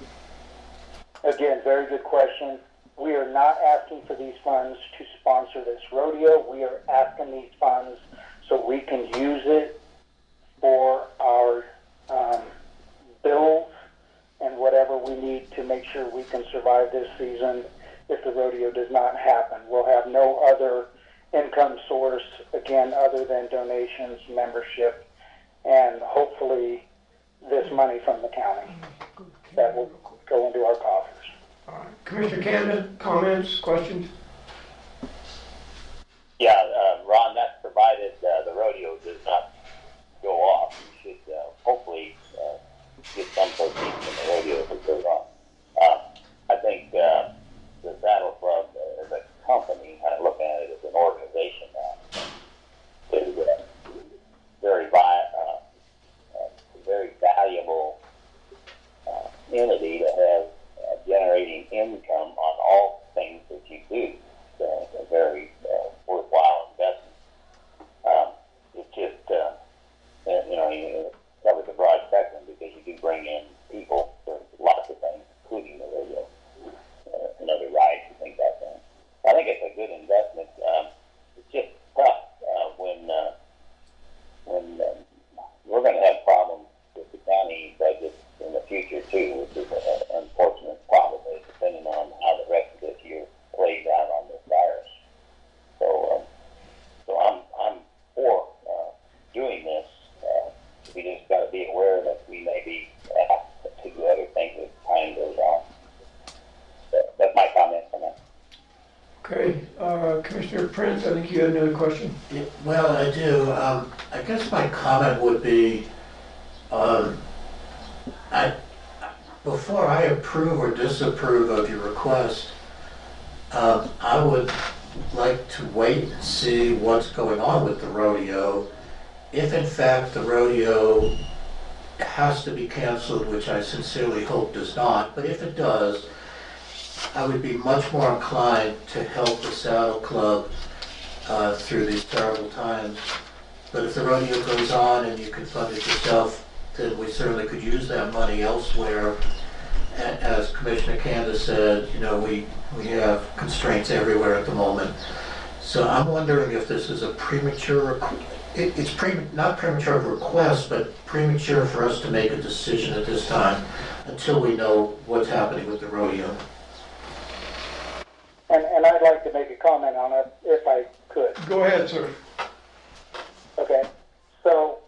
Again, very good question. We are not asking for these funds to sponsor this rodeo. We are asking these funds so we can use it for our bills and whatever we need to make sure we can survive this season if the rodeo does not happen. We'll have no other income source, again, other than donations, membership, and hopefully this money from the county that will go into our coffers. All right. Commissioner Canada, comments, questions? Yeah, Ron, that's provided the rodeo does not go off. You should hopefully get some proceeds from the rodeo if it goes on. I think the Saddle Club as a company, I look at it as an organization now, is a very valuable entity to have generating income on all things that you do. So it's a very worthwhile investment. It's just, you cover the broad spectrum because you do bring in people for lots of things, including the radio and other rides and things like that. I think it's a good investment. It's just tough when we're going to have problems with the county budget in the future too, which is unfortunate probably, depending on how the rest of this year plays out on this virus. So I'm for doing this. We just got to be aware that we may be asked to do other things as time goes on. That's my comment on that. Okay, Commissioner Prince, I think you had another question. Yeah, well, I do. I guess my comment would be, before I approve or disapprove of your request, I would like to wait and see what's going on with the rodeo. If in fact the rodeo has to be canceled, which I sincerely hope does not, but if it does, I would be much more inclined to help the Saddle Club through these terrible times. But if the rodeo goes on and you can fund it yourself, then we certainly could use that money elsewhere. As Commissioner Candace said, you know, we have constraints everywhere at the moment. So I'm wondering if this is a premature, it's not premature request, but premature for us to make a decision at this time until we know what's happening with the rodeo. And I'd like to make a comment on it if I could. Go ahead, sir. Okay. So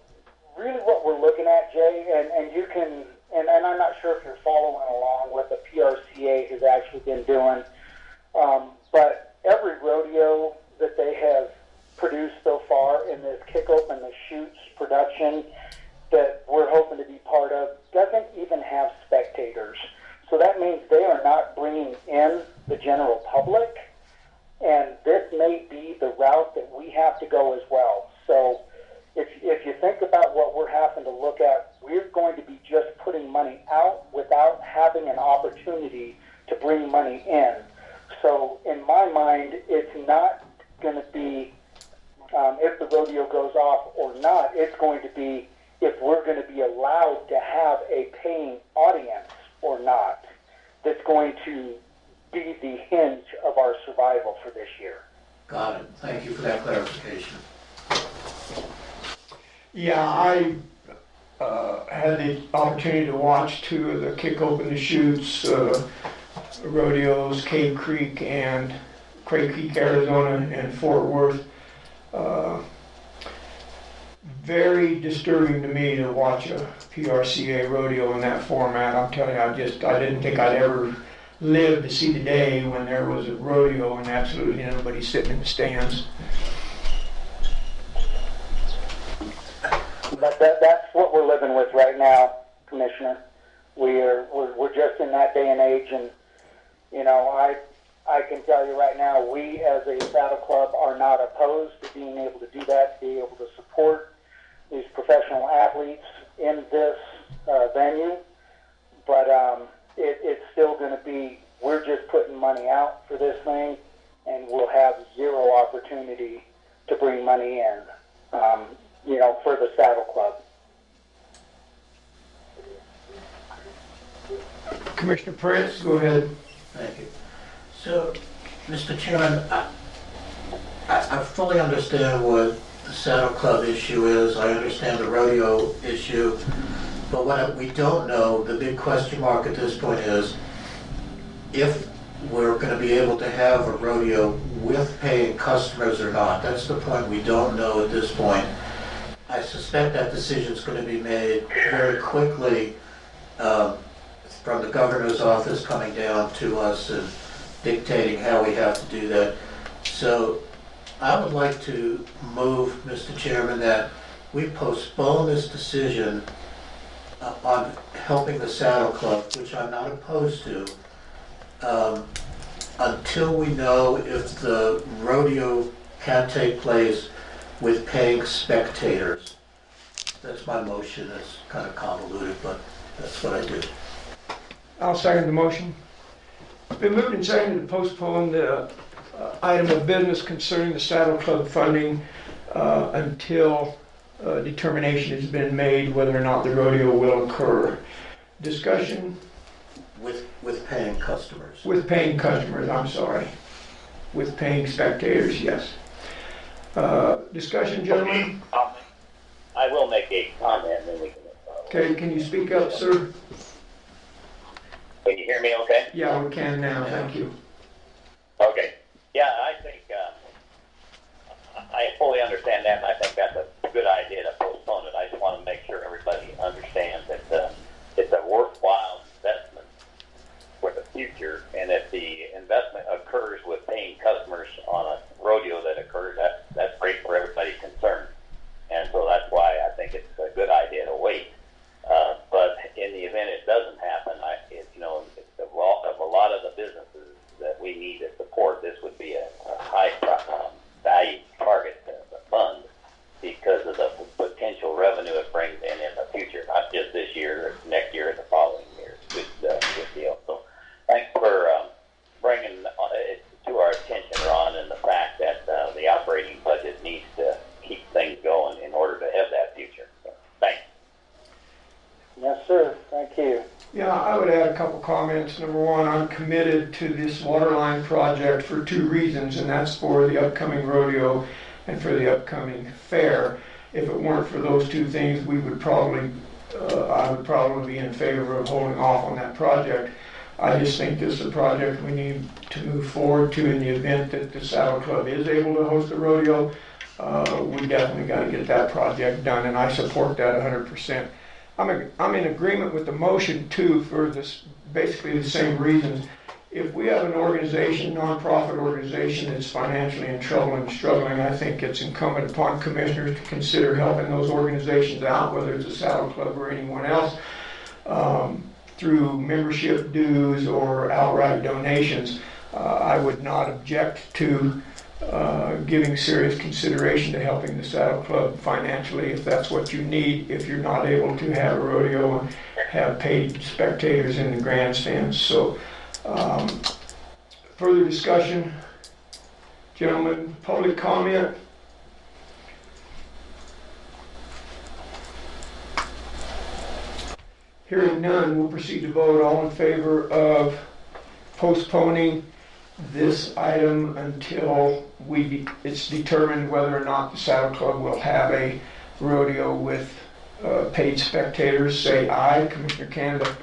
really what we're looking at, Jay, and you can, and I'm not sure if you're following along what the PRCA has actually been doing, but every rodeo that they have produced so far in this Kick Open the Chutes production that we're hoping to be part of doesn't even have spectators. So that means they are not bringing in the general public, and this may be the route that we have to go as well. So if you think about what we're having to look at, we're going to be just putting money out without having an opportunity to bring money in. So in my mind, it's not going to be if the rodeo goes off or not. It's going to be if we're going to be allowed to have a paying audience or not. That's going to be the hinge of our survival for this year. Got it. Thank you for that clarification. Yeah, I had the opportunity to watch two of the Kick Open the Chutes rodeos, Cave Creek and Craig Creek, Arizona, and Fort Worth. Very disturbing to me to watch a PRCA rodeo in that format. I'm telling you, I didn't think I'd ever live to see the day when there was a rodeo and absolutely nobody sitting in the stands. But that's what we're living with right now, Commissioner. We're just in that day and age, and you know, I can tell you right now, we as a saddle club are not opposed to being able to do that, to be able to support these professional athletes in this venue. But it's still going to be, we're just putting money out for this thing, and we'll have zero opportunity to bring money in, you know, for the saddle club. Commissioner Prince, go ahead. Thank you. So, Mr. Chairman, I fully understand what the Saddle Club issue is. I understand the rodeo issue. But what we don't know, the big question mark at this point is if we're going to be able to have a rodeo with paying customers or not. That's the point we don't know at this point. I suspect that decision is going to be made very quickly from the governor's office coming down to us and dictating how we have to do that. So I would like to move, Mr. Chairman, that we postpone this decision on helping the Saddle Club, which I'm not opposed to, until we know if the rodeo can take place with paying spectators. That's my motion. It's kind of convoluted, but that's what I do. I'll second the motion. It's been moved and seconded to postpone the item of business concerning the Saddle Club funding until determination has been made whether or not the rodeo will occur. Discussion? With paying customers. With paying customers, I'm sorry. With paying spectators, yes. Discussion, gentlemen? I will make a comment, and then we can. Okay, can you speak up, sir? Can you hear me okay? Yeah, we can now, thank you. Okay. Yeah, I think I fully understand that, and I think that's a good idea to postpone it. I just want to make sure everybody understands that it's a worthwhile investment for the future, and if the investment occurs with paying customers on a rodeo that occurs, that's great for everybody concerned. And so that's why I think it's a good idea to wait. But in the event it doesn't happen, of a lot of the businesses that we need to support, this would be a high value target to fund because of the comments. Number one, I'm committed to this waterline project for two reasons, and that's for the upcoming rodeo and for the upcoming fair. If it weren't for those two things, I would probably be in favor of holding off on that project. I just think this is a project we need to move forward to in the event that the Saddle Club is able to host the rodeo. We definitely got to get that project done, and I support that 100%. I'm in agreement with the motion too for this, basically the same reasons. If we have an organization, nonprofit organization that's financially in trouble and struggling, I think it's incumbent upon commissioners to consider helping those organizations out, whether it's a Saddle Club or anyone else, through membership dues or outright donations. I would not object to giving serious consideration to helping the Saddle Club financially if that's what you need, if you're not able to have a rodeo and have paid spectators in the grandstands. So further discussion, gentlemen, public comment. Hearing none, we'll proceed to vote. All in favor of postponing this item until it's determined whether or not the Saddle Club will have a rodeo with paid spectators, say aye. Commissioner Canada?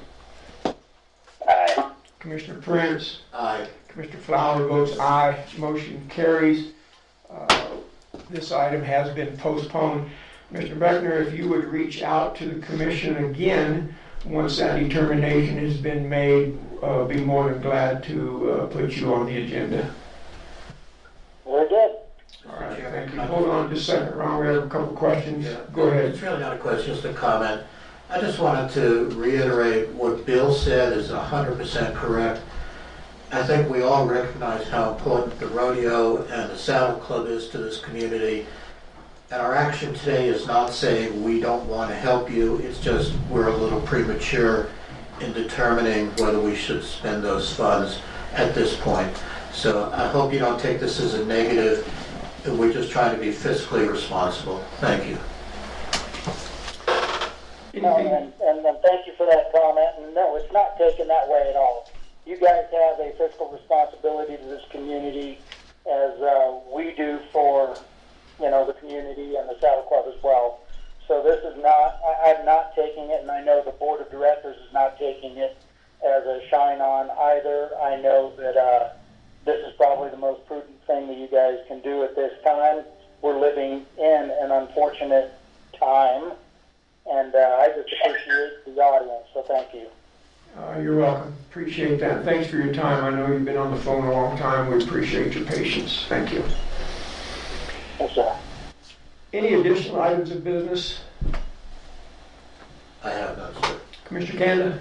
Aye. Commissioner Prince? Aye. Commissioner Flower votes aye. Motion carries. This item has been postponed. Mr. Beckner, if you would reach out to the commission again once that determination has been made, be more than glad to put you on the agenda. Very good. All right, thank you. Hold on just a second, Ron. We have a couple questions. Go ahead. It's really not a question, just a comment. I just wanted to reiterate what Bill said is 100% correct. I think we all recognize how important the rodeo and the Saddle Club is to this community. And our action today is not saying we don't want to help you, it's just we're a little premature in determining whether we should spend those funds at this point. So I hope you don't take this as a negative. We're just trying to be fiscally responsible. Thank you. No, and thank you for that comment. And no, it's not taken that way at all. You guys have a fiscal responsibility to this community as we do for, the community and the Saddle Club as well. So this is not, I'm not taking it, and I know the board of directors is not taking it as a shine on either. I know that this is probably the most prudent thing that you guys can do at this time. We're living in an unfortunate time, and I just appreciate the audience, so thank you. You're welcome. Appreciate that. Thanks for your time. I know you've been on the phone a long time. We appreciate your patience. Thank you. Yes, sir. Any additional items of business? I have none, sir. Commissioner Canada?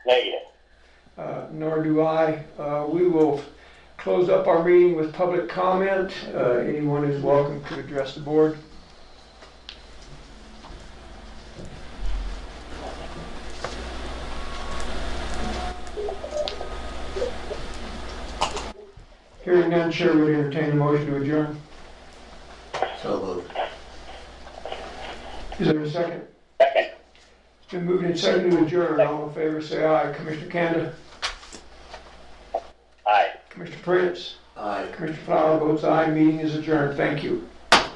Negative. Nor do I. We will close up our meeting with public comment. Anyone is welcome to address the board. Hearing none, Chair would entertain a motion to adjourn. So moved. Is there a second? Second. It's been moved and seconded to adjourn. All in favor say aye. Commissioner Canada? Aye. Commissioner Prince? Aye. Commissioner Flower votes aye. Meeting is adjourned. Thank you.